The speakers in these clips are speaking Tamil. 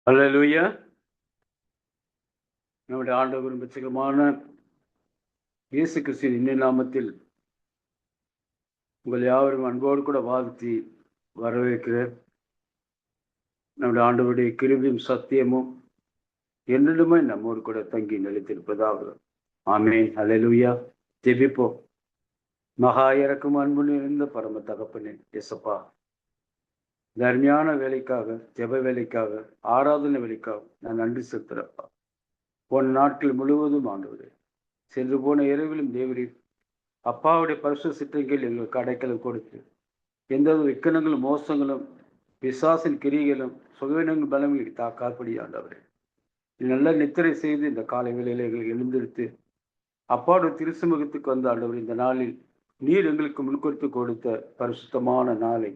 அல்லேலூயா. நம்முடைய ஆண்டவரும் இரட்சகருமான இயேசு கிறிஸ்துவின் இனிய நாமத்தில் உங்கள் யாவரும் அன்போடு கூட வாழ்த்தி வரவேற்கிறேன். நம்முடைய ஆண்டவருடைய கிருபையும் சத்தியமும் என்றுமே நம்மோடு கூட தங்கி நிலைத்திருப்பதாக. ஆமென். அல்லேலூயா. ஜெபிப்போம். மகா இறக்கும் அன்பு நிறைந்த பரம தகப்பனே இயேசப்பா, இந்த அருமையான வேலைக்காக, ஜெப வேலைக்காக, ஆராதனை வேலைக்காக நான் நன்றி செலுத்துறப்பா. போன நாட்கள் முழுவதும் ஆண்டவரே, சென்று போன இரவிலும் தேவரீர் அப்பாவுடைய பரிசு சிற்றங்கள் எங்களுக்கு அடைக்கலம் கொடுத்து எந்த விக்கனங்களும் மோசங்களும் பிசாசின் கிரிகளும் சுகவீனங்கள் பலங்கள் தாக்காற்படி ஆண்டவரே, நல்ல நித்திரை செய்து இந்த காலை வேளையில எங்களுக்கு எழுந்திருத்து அப்பாவுடைய திருசமூகத்துக்கு வந்த ஆண்டவர் இந்த நாளில் நீர் எங்களுக்கு முன்கொடுத்து கொடுத்த பரிசுத்தமான நாளை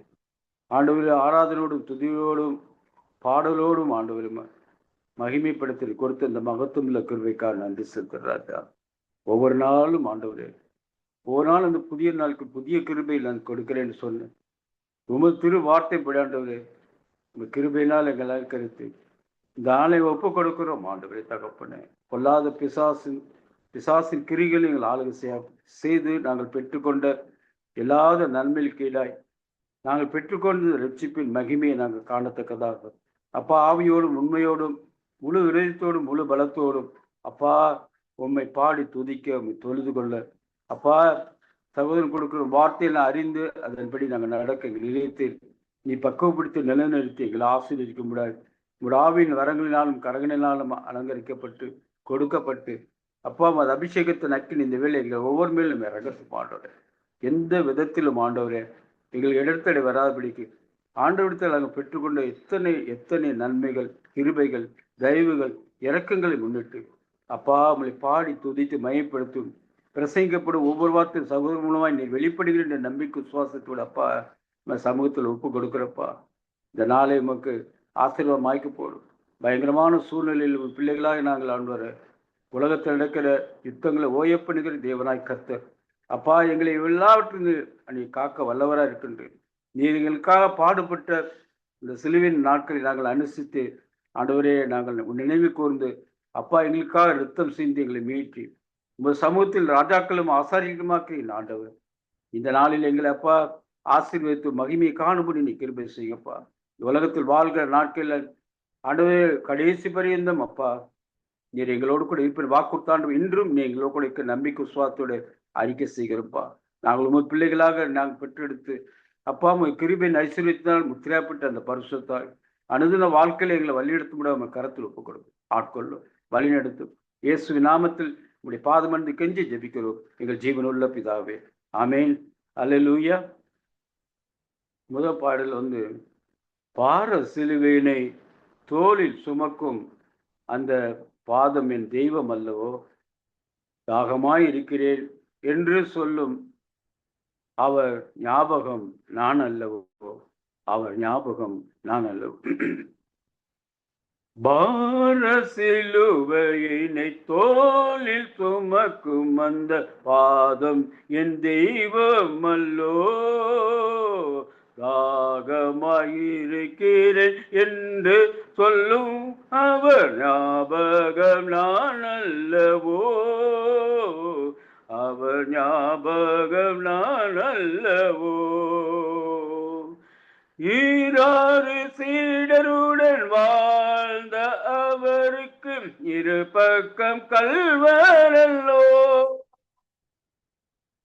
ஆண்டவரே ஆராதனோடும் துதியோடும் பாடலோடும் ஆண்டவரே மகிமைப்படுத்தி கொடுத்த இந்த மகத்துவமுள்ள கிருபைக்காக நன்றி செலுத்துகிறாரா. ஒவ்வொரு நாளும் ஆண்டவரே, ஒவ்வொரு நாள் அந்த புதிய நாளுக்கு புதிய கிருபை நான் கொடுக்கிறேன்னு சொன்னேன். உமது திரு வார்த்தை ஆண்டவரே, உங்க கிருபையினால் எங்களால் கருத்து இந்த ஆளை ஒப்பு கொடுக்கிறோம் ஆண்டவரே தகப்பனே. பொல்லாத பிசாசின் கிரிகளை எங்கள் ஆளுகை செய்து நாங்கள் பெற்றுக்கொண்ட எல்லாத நன்மையில் கீழாய் நாங்கள் பெற்றுக்கொண்ட ரட்சிப்பின் மகிமையை நாங்கள் காணத்தக்கதாக அப்பா ஆவியோடும் உண்மையோடும் முழு இதயத்தோடும் முழு பலத்தோடும் அப்பா உம்மை பாடி துதிக்க உம்மை தொழுது கொள்ள அப்பா சகோதரன் கொடுக்கிற வார்த்தையெல்லாம் அறிந்து அதன்படி நாங்கள் நடக்க எங்கள் நிலையத்தில் நீ பக்குவப்படுத்தி நிலைநிறுத்தி எங்களை ஆசீர்வதிக்க முடியாது. உங்கள் ஆவியின் வரங்களினாலும் கரங்களினாலும் அலங்கரிக்கப்பட்டு கொடுக்கப்பட்டு அப்பா அது அபிஷேகத்தை நக்கின் இந்த வேலை எங்கள் ஒவ்வொரு மேலும் ரகசியம் ஆண்டவரே, எந்த விதத்திலும் ஆண்டவரே எங்கள் இடத்தடை வராதபடிக்கு ஆண்டவரத்தில் நாங்கள் பெற்றுக்கொண்ட எத்தனை எத்தனை நன்மைகள் கிருபைகள் தயவுகள் இறக்கங்களை முன்னிட்டு அப்பா அவங்களை பாடி துதித்து மையப்படுத்தும் பிரசங்கிக்கப்படும் ஒவ்வொரு வார்த்தையும் சகோதர மூலமாய் நீ வெளிப்படுகிற நம்பிக்கை விசுவாசத்தோடு அப்பா சமூகத்தில் ஒப்பு கொடுக்குறப்பா. இந்த நாளை உமக்கு ஆசீர்வாதம் மாய்க்க போடும். பயங்கரமான சூழ்நிலையில் பிள்ளைகளாக நாங்கள் ஆண்டு உலகத்தில் நடக்கிற யுத்தங்களை ஓயப்பண்ணுகிற தேவனாய் கர்த்தர் அப்பா எங்களை எல்லாவற்றிலும் நீ காக்க வல்லவராக இருக்கின்றேன். நீர் எங்களுக்காக பாடுபட்ட இந்த சிலுவின் நாட்களை நாங்கள் அனுசித்து ஆண்டவரே நாங்கள் நினைவு கூர்ந்து அப்பா எங்களுக்காக ரத்தம் சிந்தி எங்களை மீட்டி உங்கள் சமூகத்தில் ராஜாக்களும் ஆசாரியர்களுமாக்கி ஆண்டவர் இந்த நாளில் எங்களை அப்பா ஆசீர்வதித்து மகிமையை காணும்படி நீ கிருபை செய்யப்பா. உலகத்தில் வாழ்கிற நாட்களில் ஆண்டவரே கடைசி பரியந்தம் அப்பா நீர் எங்களோடு கூட இருப்பின் வாக்குத்தாண்டு இன்றும் நீ எங்களோடு கூட இருக்க நம்பிக்கை விசுவாசத்தோடு அறிக்கை செய்கிறப்பா. நாங்கள் உங்கள் பிள்ளைகளாக நாங்கள் பெற்றெடுத்து அப்பா உங்கள் கிருபையின் ஐஸ்வர்யத்தினால் முத்திரையாப்பட்ட அந்த பரிசுத்தால் அனுதின வாழ்க்கையில் எங்களை வழிநடத்த முடியாம கரத்தில் ஒப்புக் கொடுக்கும் ஆட்கொள்ளும் வழிநடத்தும் இயேசுவின் நாமத்தில் உங்களுடைய பாதமர்ந்து கெஞ்சி ஜெபிக்கிறோம் எங்கள் ஜீவனுள்ள பிதாவே. ஆமேன். அல்லேலூயா. முதல் பாடல் பார சிலுவையினை தோளில் சுமக்கும் அந்த பாதம் என் தெய்வம் அல்லவோ, தாகமாய் இருக்கிறேன் என்று சொல்லும் அவர் ஞாபகம் நான் அல்லவோ, அவர் ஞாபகம் நான் அல்லவோ. பார சிலுவையினை தோளில் சுமக்கும் அந்த பாதம் என் தெய்வம் அல்லோ, தாகமாயிருக்கிறேன் என்று சொல்லும் அவர் ஞாபகம் நான் அல்லவோ, அவர் ஞாபகம் நான் அல்லவோ. ஈராறு சீடருடன் வாழ்ந்த அவருக்கு இரு பக்கம் கல்வரல்லோ,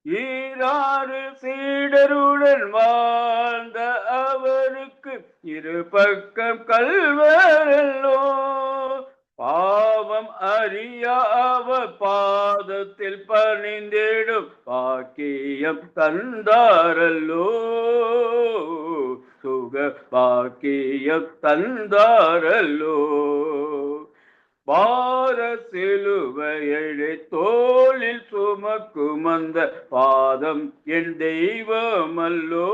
ஈராறு சீடருடன் வாழ்ந்த அவருக்கு இரு பக்கம் கல்வரல்லோ, பாவம் அறியாவ பாதத்தில் பணிந்திடும் பாக்கியம் தந்தாரல்லோ, சுக பாக்கியம் தந்தாரல்லோ. பார சிலுவையை தோளில் சுமக்கும் அந்த பாதம் என் தெய்வம் அல்லோ,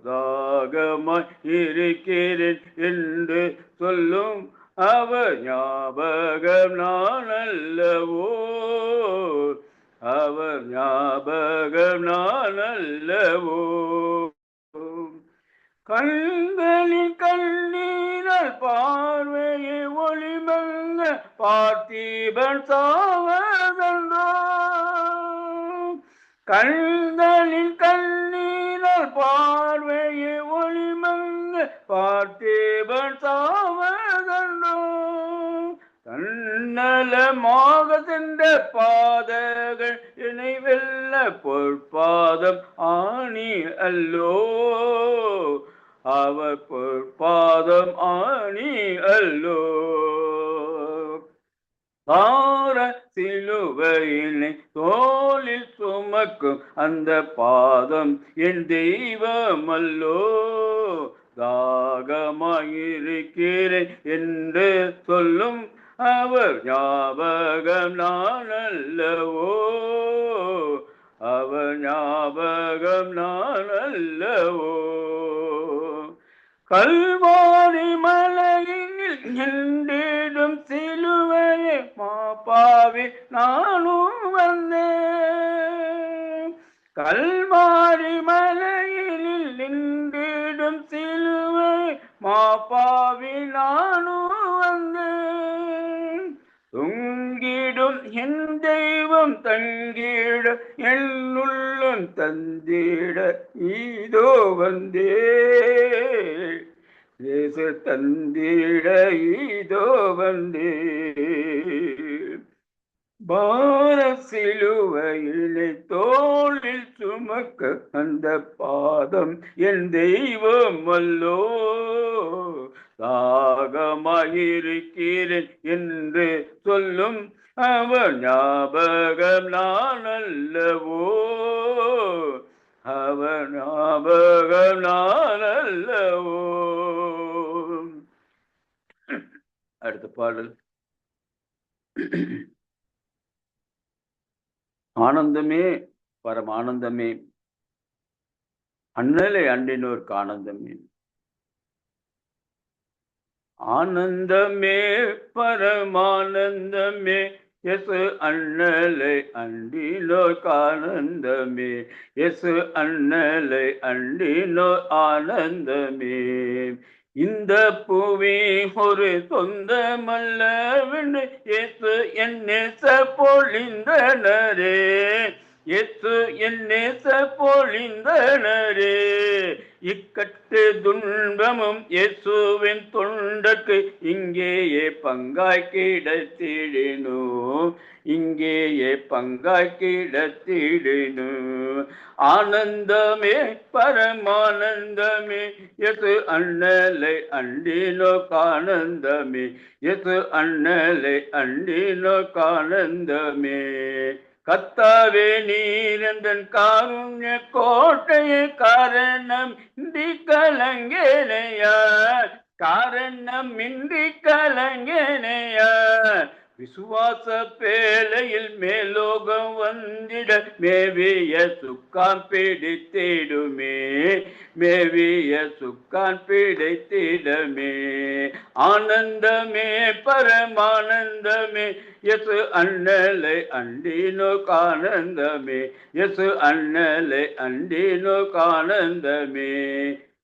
தாகமாய் இருக்கிறேன் என்று சொல்லும் அவர் ஞாபகம் நான் அல்லவோ, அவர் ஞாபகம் நான் அல்லவோ. கண்களின் கண்ணீரல் பார்வையை ஒளிமங்க பார்த்தீபன் சாவதன்றோ. கண்களின் கண்ணீரல் பார்வையை ஒளிமங்க பார்த்தீபன் சாவதன்றோ. தன்னலமாக சென்ற பாதகள் என்னை வெல்ல பொற்பாதம் ஆணி அல்லோ. அவர் பொற்பாதம் ஆணி அல்லோ. பார சிலுவையினை தோளில் சுமக்கும் அந்த பாதம் என் தெய்வம் அல்லோ. தாகமாயிருக்கிறேன் என்று சொல்லும் அவர் ஞாபகம் நான் அல்லவோ. அவர் ஞாபகம் நான் அல்லவோ. கல்வாரி மலையில் நின்றிடும் சிலுவையை மாப்பாவி நானும் வந்தேன். கல்வாரி மலையில் நின்றிடும் சிலுவை மாப்பாவி நானும் வந்தேன். தொங்கிடும் என் தெய்வம் தங்கிட என்னுள்ளும் தந்திட இதோ வந்தே. தேச தந்திட இதோ வந்தே. பார சிலுவையினை தோளில் சுமக்க அந்த பாதம் என் தெய்வம் அல்லோ. தாகமாயிருக்கிறேன் என்று சொல்லும் அவர் ஞாபகம் நான் அல்லவோ. அவர் ஞாபகம் நான் அல்லவோ. அடுத்த பாடல். ஆனந்தமே பரமானந்தமே, அண்ணலை அண்டினோர்க்கு ஆனந்தமே. ஆனந்தமே பரமானந்தமே, எசு அண்ணலை அண்டினோர்க்கு ஆனந்தமே. எசு அண்ணலை அண்டினோர் ஆனந்தமே. இந்த புவி ஒரு சொந்தமல்லவென்று இயேசு என் நேச பொழிந்தனரே. இயேசு என் நேச பொழிந்தனரே. இக்கட்டு துன்பமும் இயேசுவின் தொண்டற்கு இங்கேயே பங்காய் கிடைத்திடணும். இங்கேயே பங்காய் கிடைத்திடணும். ஆனந்தமே பரமானந்தமே, எசு அண்ணலை அண்டினோர்க்கு ஆனந்தமே. எசு அண்ணலை அண்டினோர்க்கு ஆனந்தமே. கர்த்தாவே நீர் எந்தன் காருண்ய கோட்டையை காரணம் இன்றி கலங்கேனையார். காரணம் இன்றி கலங்கேனையார். விசுவாச பேலையில் மேலோகம் வந்திட மேவிய சுக்கான் பிடித்திடுமே. மேவிய சுக்கான் பிடித்திடமே. ஆனந்தமே பரமானந்தமே, எசு அண்ணலை அண்டினோர்க்கு ஆனந்தமே. எசு அண்ணலை அண்டினோர்க்கு ஆனந்தமே.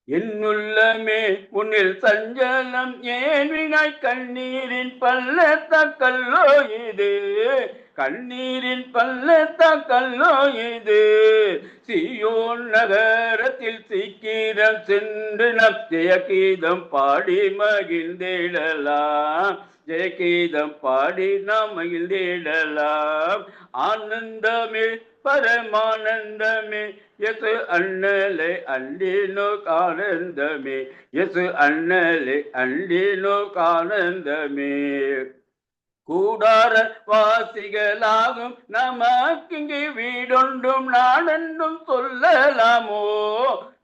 என்னுள்ளமே உன்னில் சஞ்சலம் ஏன் வினாய் கண்ணீரின் பள்ளத்தாக்கல்லோ இது. கண்ணீரின் பள்ளத்தாக்கல்லோ இது. சீயோன் நகரத்தில் சீக்கிரம் சென்று நம் ஜெயகீதம் பாடி மகிழ்ந்திடலாம். ஜெயகீதம் பாடி நாம் மகிழ்ந்திடலாம். ஆனந்தமே பரமானந்தமே, எசு அண்ணலை அண்டினோர்க்கு ஆனந்தமே. எசு அண்ணலை அண்டினோர்க்கு ஆனந்தமே. கூடார வாசிகளாகும் நமக்கிங்கே வீடொன்றும் நாடென்றும் சொல்லலாமோ.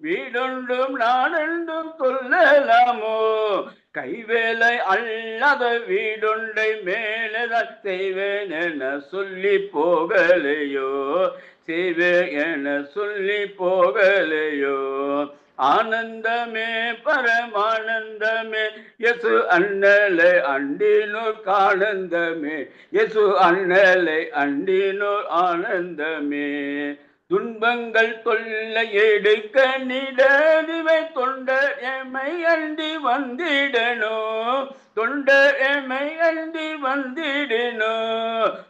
வீடொன்றும் நாடென்றும் சொல்லலாமோ. கைவேலை அல்லாத வீடொன்றை மேலதான் செய்வேன் என சொல்லி போகலையோ. செய்வேன் என சொல்லி போகலையோ. ஆனந்தமே பரமானந்தமே, எசு அண்ணலை அண்டினோர்க்கு ஆனந்தமே. எசு அண்ணலை அண்டினோர் ஆனந்தமே. துன்பங்கள் தொல்லை எடுக்க நிடதுவை தொண்டர் எமை அண்டி வந்திடனோ, தொண்டர் எமை அண்டி வந்திடனோ.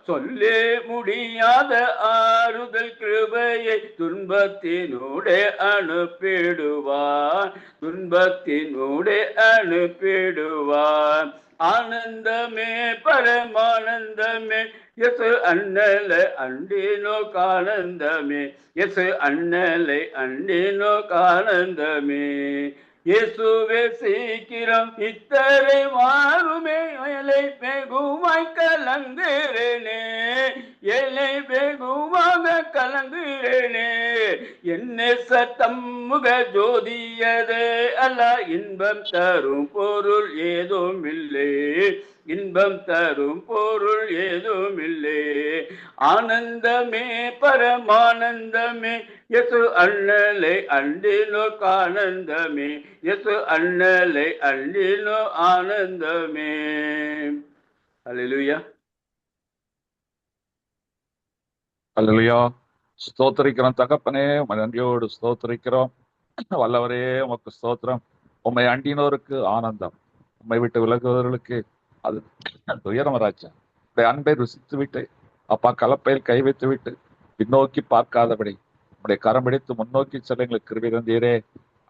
சொல்லே முடியாத ஆறுதல் கிருபையை துன்பத்தினூடே அனுப்பிடுவார், துன்பத்தினூடே அனுப்பிடுவார். ஆனந்தமே பரமானந்தமே எசு அண்ணலை அண்டினோ கானந்தமே, எசு அண்ணலை அண்டினோ கானந்தமே. இயேசுவே சீக்கிரம் இத்தரை வாருமே, எலை வெகுவாய் கலங்குறேனே, எலை வெகுவாக கலங்குறேனே. என்ன சத்தம் முக ஜோதியதே அல்ல, இன்பம் தரும் பொருள் ஏதும் இல்லை, இன்பம் தரும் பொருள் ஏதும் இல்லை. ஆனந்தமே பரமானந்தமே எசு அண்ணலை அண்டினோ கானந்தமே, எசு அண்ணலை அண்டினோ ஆனந்தமே. அல்லேலூயா, அல்லேலூயா. ஸ்தோத்திரிக்கிறோம் தகப்பனே, உம்மை நன்றியோடு ஸ்தோத்திரிக்கிறோம். வல்லவரே உமக்கு ஸ்தோத்திரம். உம்மை அண்டினோருக்கு ஆனந்தம், உம்மை விட்டு விலகுவதற்கு அது துயரம் ராஜா. உடைய அன்பை ருசித்து விட்டு அப்பா கலப்பையில் கை வைத்து விட்டு பின்னோக்கி பார்க்காதபடி உடைய கரம் பிடித்து முன்னோக்கி செல்ல எங்களுக்கு கிருபை தந்தீரே,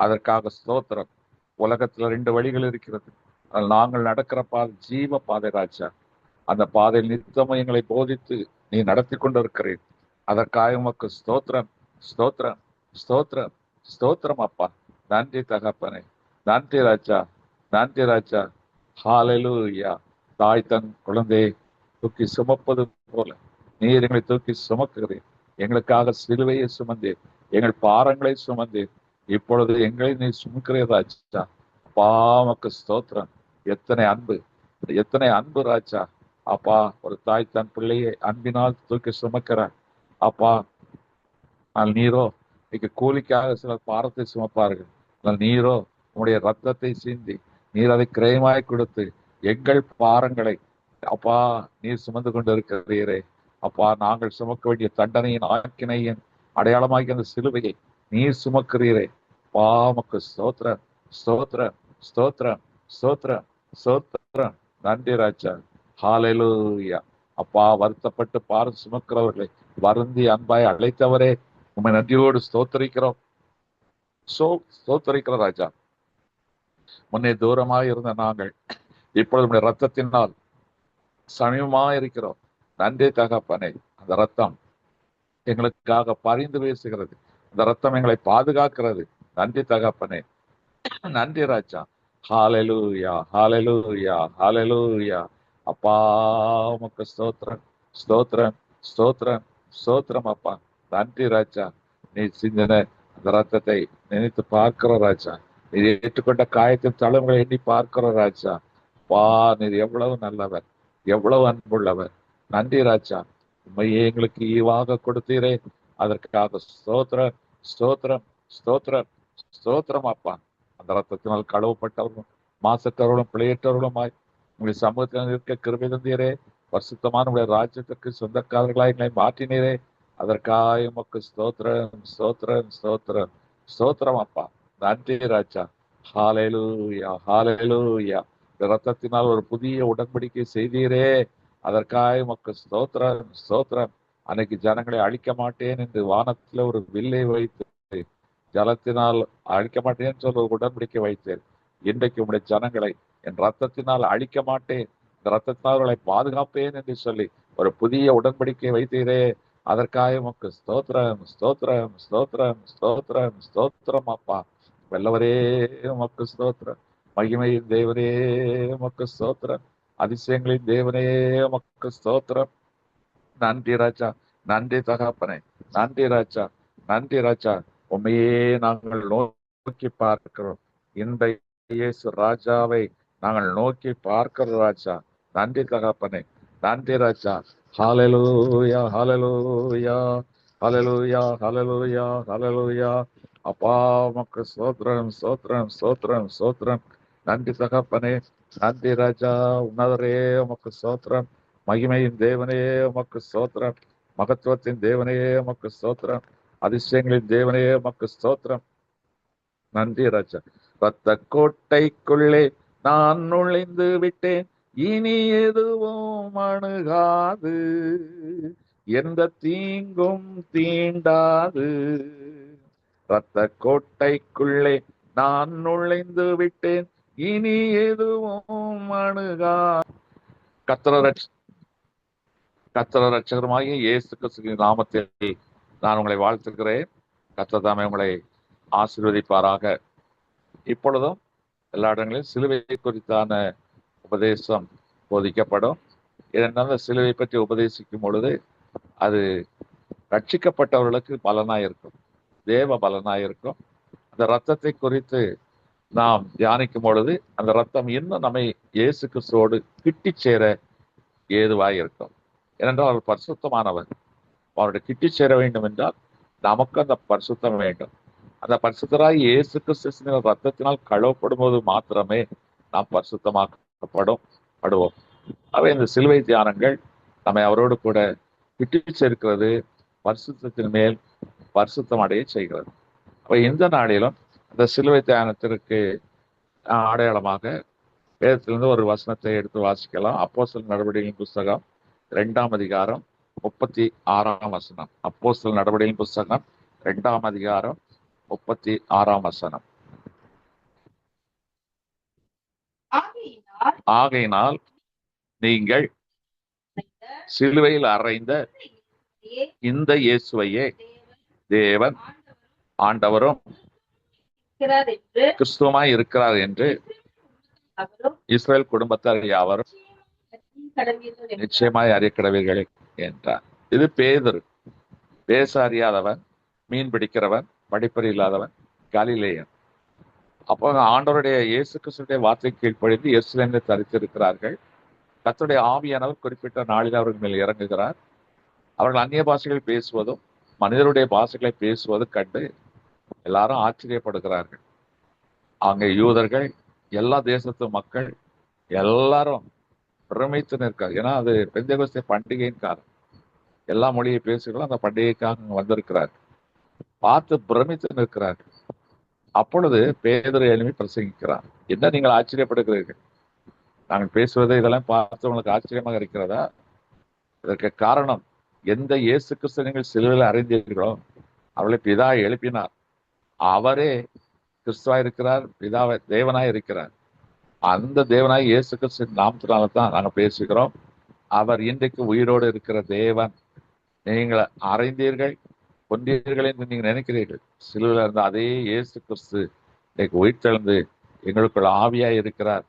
அதற்காக ஸ்தோத்திரம். உலகத்துல 2 வழிகள் இருக்கிறது, ஆனால் நாங்கள் நடக்கிற பாதை ஜீவ பாதை ராஜா. அந்த பாதையில் நித்தமும் எங்களை போதித்து நீ நடத்தி கொண்டிருக்கிறேன். அதற்காக உமக்கு ஸ்தோத்திரம், ஸ்தோத்திரம், ஸ்தோத்திரம், ஸ்தோத்திரம் அப்பா. நன்றி தகப்பனே, நன்றி ராஜா, நன்றி ராஜா. ஹல்லேலூயா. தாய் தன் குழந்தையை தூக்கி சுமப்பது போல நீர் எங்களை தூக்கி சுமக்கிறேன். எங்களுக்காக சிலுவையை சுமந்தேன், எங்கள் பாரங்களை சுமந்தேன். இப்பொழுது எங்களை நீ சுமக்கிறே ராஜா. அப்பா உமக்கு ஸ்தோத்திரம். எத்தனை அன்பு, எத்தனை அன்பு ராஜா. அப்பா ஒரு தாய் தன் பிள்ளையை அன்பினால் தூக்கி சுமக்கிறார் அப்பா. ஆனால் நீரோ இன்னைக்கு கூலிக்காக சிலர் பாரத்தை சுமப்பார்கள், ஆனால் நீரோ உன்னுடைய ரத்தத்தை சிந்தி நீர் அதை கிரயமாய் கொடுத்து எங்கள் பாரங்களை அப்பா நீர் சுமந்து கொண்டு இருக்கிறீரே அப்பா. நாங்கள் சுமக்க வேண்டிய தண்டனையின் ஆக்கினையின் அடையாளமாகி அந்த சிலுவையை நீர் சுமக்கிறீரே அப்பா. உமக்கு ஸ்தோத்திரம், ஸ்தோத்திரம், ஸ்தோத்திரம், ஸ்தோத்திரம், ஸ்தோத்திரம். நன்றி ராஜா. ஹல்லேலூயா. அப்பா வருத்தப்பட்டு பாரம் சுமக்கிறவர்களை வருந்தி அன்பாய் அழைத்தவரே உம்மை நன்றியோடு ஸ்தோத்தரிக்கிறோம், ஸ்தோத்தரிக்கிறோம் ராஜா. முன்னே தூரமாக இருந்த நாங்கள் இப்பொழுது உடைய ரத்தத்தினால் சமீபமாக இருக்கிறோம். நன்றி தகப்பனே. அந்த ரத்தம் எங்களுக்காக பரிந்து பேசுகிறது, அந்த ரத்தம் எங்களை பாதுகாக்கிறது. நன்றி தகப்பனே, நன்றி ராஜா. ஹல்லேலூயா, ஹல்லேலூயா, ஹல்லேலூயா. அப்பா உமக்கு ஸ்தோத்திரம், ஸ்தோத்திரம், ஸ்தோத்திரம், ஸ்தோத்திரம் அப்பா. நன்றி ராஜா. நீ சிந்தின அந்த ரத்தத்தை நினைத்து பார்க்கிற ராஜா. நீ ஏற்றுக்கொண்ட காயத்தின் தழும்புகளை எண்ணி பார்க்கிற ராஜா. பா நீர் எவ்வளவு நல்லவர், எவ்வளவு அன்புள்ளவர். நன்றி ராஜா. உண்மையே எங்களுக்கு ஈவாக கொடுத்தீரே, அதற்காக ஸ்தோத்திரம், ஸ்தோத்திரம், ஸ்தோத்திரம், ஸ்தோத்திரம் அப்பா. அந்த ரத்தத்தினால் கழுவப்பட்டவர்களும் மாசற்றவர்களும் பிழையற்றவர்களுமாய் உங்களுடைய சமூகத்தில் இருக்க கிருபை தந்தீரே. பரிசுத்தமான உங்களுடைய ராஜ்யத்திற்கு சொந்தக்காரர்களாய் எங்களை மாற்றினீரே, அதற்காக உமக்கு ஸ்தோத்திரம், ஸ்தோத்திரம், ஸ்தோத்திரம், ஸ்தோத்திரம் அப்பா. நன்றி ராஜா. ஹல்லேலூயா, ஹல்லேலூயா. ரத்தத்தினால் ஒரு புதிய உடன்படிக்கை செய்தீரே, அதற்காக உமக்கு ஸ்தோத்திரம், ஸ்தோத்திரம். அன்னைக்கு ஜனங்களை அழிக்க மாட்டேன் என்று வானத்துல ஒரு வில்லை வைத்து ஜலத்தினால் அழிக்க மாட்டேன்னு சொல்ல ஒரு உடன்படிக்கை வைத்தேன். இன்றைக்கு உங்களுடைய ஜனங்களை என் ரத்தத்தினால் அழிக்க மாட்டேன், இந்த ரத்தத்தினால் அவர்களை பாதுகாப்பேன் என்று சொல்லி ஒரு புதிய உடன்படிக்கை வைத்தீரே, அதற்காக உமக்கு ஸ்தோத்திரம், ஸ்தோத்திரம், ஸ்தோத்திரம், ஸ்தோத்திரம், ஸ்தோத்திரம் அப்பா. வல்லவரே உமக்கு ஸ்தோத்திரம். மகிமையின் தேவனே உமக்கு ஸ்தோத்திரம். அதிசயங்களின் தேவனே உமக்கு ஸ்தோத்திரம். நன்றி ராஜா, நன்றி தகப்பனே, நன்றி ராஜா, நன்றி ராஜா. உண்மையே நாங்கள் நோக்கி பார்க்கிறோம், இந்த இயேசு ராஜாவை நாங்கள் நோக்கி பார்க்கிறோம் ராஜா. நன்றி தகப்பனே, நன்றி ராஜா. ஹல்லேலூயா, ஹல்லேலூயா, ஹல்லேலூயா, ஹல்லேலூயா, ஹல்லேலூயா. அப்பா உமக்கு ஸ்தோத்திரம், ஸ்தோத்திரம், ஸ்தோத்திரம், ஸ்தோத்திரம். நன்றி தகப்பனே, நன்றி ராஜா. உன்னதரே உமக்கு ஸ்தோத்திரம். மகிமையின் தேவனே உமக்கு ஸ்தோத்திரம். மகத்துவத்தின் தேவனே உமக்கு ஸ்தோத்திரம். அதிசயங்களின் தேவனே உமக்கு ஸ்தோத்திரம். நன்றி ராஜா. ரத்த கோட்டைக்குள்ளே நான் நுழைந்து விட்டேன், இனி எதுவும் அணுகாது, எந்த தீங்கும் தீண்டாது. ரத்த கோட்டைக்குள்ளே நான் நுழைந்து விட்டேன், இனி எதுவும் அணுகா. கர்த்தர் ரட்சகருமாகிய இயேசு கிறிஸ்துவின் நாமத்தில் நான் உங்களை வாழ்த்துகிறேன். கர்த்தர் தாமே உங்களை ஆசீர்வதிப்பாராக. இப்பொழுதும் எல்லா இடங்களிலும் சிலுவை குறித்தான உபதேசம் போதிக்கப்படும். ஏனென்றால் சிலுவை பற்றி உபதேசிக்கும் பொழுது அது ரட்சிக்கப்பட்டவர்களுக்கு பலனாயிருக்கும், தேவ பலனாயிருக்கும். அந்த ரத்தத்தை குறித்து நாம் தியானிக்கும் பொழுது அந்த ரத்தம் இன்னும் நம்மை இயேசு கிறிஸ்துவோடு கிட்டி சேர ஏதுவாய் இருக்கும். ஏனென்றால் அவர் பரிசுத்தமானவர். அவருடைய கிட்டி சேர வேண்டும் என்றால் நமக்கு அந்த பரிசுத்தம் வேண்டும். அந்த பரிசுத்தராய் இயேசு கிறிஸ்து ரத்தத்தினால் கழுவப்படும் போது மாத்திரமே நாம் பரிசுத்தமாக்கப்படுவோம். அவை இந்த சிலுவை தியானங்கள் நம்மை அவரோடு கூட கிட்டி சேர்க்கிறது, பரிசுத்தத்தின் மேல் பரிசுத்தம் அடைய செய்கிறது. அப்ப இந்த நாளிலும் அந்த சிலுவை தியானத்திற்கு அடையாளமாக வேதத்திலிருந்து ஒரு வசனத்தை எடுத்து வாசிக்கலாம். அப்போஸ்தலர் நடவடிக்கைகளின் புஸ்தகம் 2ஆம் அதிகாரம் 36ஆம் வசனம். அப்போஸ்தலர் நடவடிக்கைகளின் புஸ்தகம் 2ஆம் அதிகாரம் 36ஆம் வசனம். ஆகையினால் நீங்கள் சிலுவையில் அறைந்த இந்த இயேசுவையே தேவன் ஆண்டவரும் கிறிஸ்துவமாய் இருக்கிறார் என்று இஸ்ரவேல் குடும்பத்தார் யாவரும் நிச்சயமாய் அறிய கடவீர்கள் என்றார். இது பேதுரு, பேச அறியாதவன், மீன் பிடிக்கிறவன், படிப்பறி இல்லாதவன், கலிலேயன். அப்போ ஆண்டவருடைய இயேசு கிறிஸ்துடைய வார்த்தை கீழ்ப்படிந்து எருசலேமில் தரித்திருக்கிறார்கள். கர்த்தருடைய ஆவியானவர் குறிப்பிட்ட நாளில் அவர்கள் மேல் இறங்குகிறார். அவர்கள் அந்நிய பாஷைகள் பேசுவதும் மனிதருடைய பாஷைகளை பேசுவதும் கண்டு எல்லாரும் ஆச்சரியப்படுகிறார்கள். அங்கே யூதர்கள், எல்லா தேசத்து மக்கள் எல்லாரும் பிரமித்து நிற்கிறார். ஏன்னா அது பெந்தெகோஸ்தே பண்டிகையின் காலம். எல்லா மொழியை பேசுகிறோம், அந்த பண்டிகைக்காக வந்திருக்கிறார். பார்த்து பிரமித்து நிற்கிறார்கள். அப்பொழுது பேதுரு எழுப்பி பிரசங்கிக்கிறார். என்ன நீங்கள் ஆச்சரியப்படுகிறீர்கள்? நாங்கள் பேசுவதை இதெல்லாம் பார்த்து உங்களுக்கு ஆச்சரியமாக இருக்கிறதா? இதற்கு காரணம், எந்த இயேசு கிறிஸ்து நீங்கள் சிலுவையில் அறிந்தீர்களோ அவளை பிதா எழுப்பினார். அவரே கிறிஸ்துவாய் இருக்கிறார், பிதாவை தேவனாய் இருக்கிறார். அந்த தேவனாய் இயேசு கிறிஸ்து நாமத்தினால தான் நாங்கள் பேசுகிறோம். அவர் இன்றைக்கு உயிரோடு இருக்கிற தேவன். நீங்கள் அறைந்தீர்கள், கொன்றீர்கள் என்று நீங்கள் நினைக்கிறீர்கள். சிலுவையில் இருந்த அதே இயேசு கிறிஸ்து இன்றைக்கு உயிர்த்தெழுந்து எங்களுக்குள் ஆவியாய் இருக்கிறார்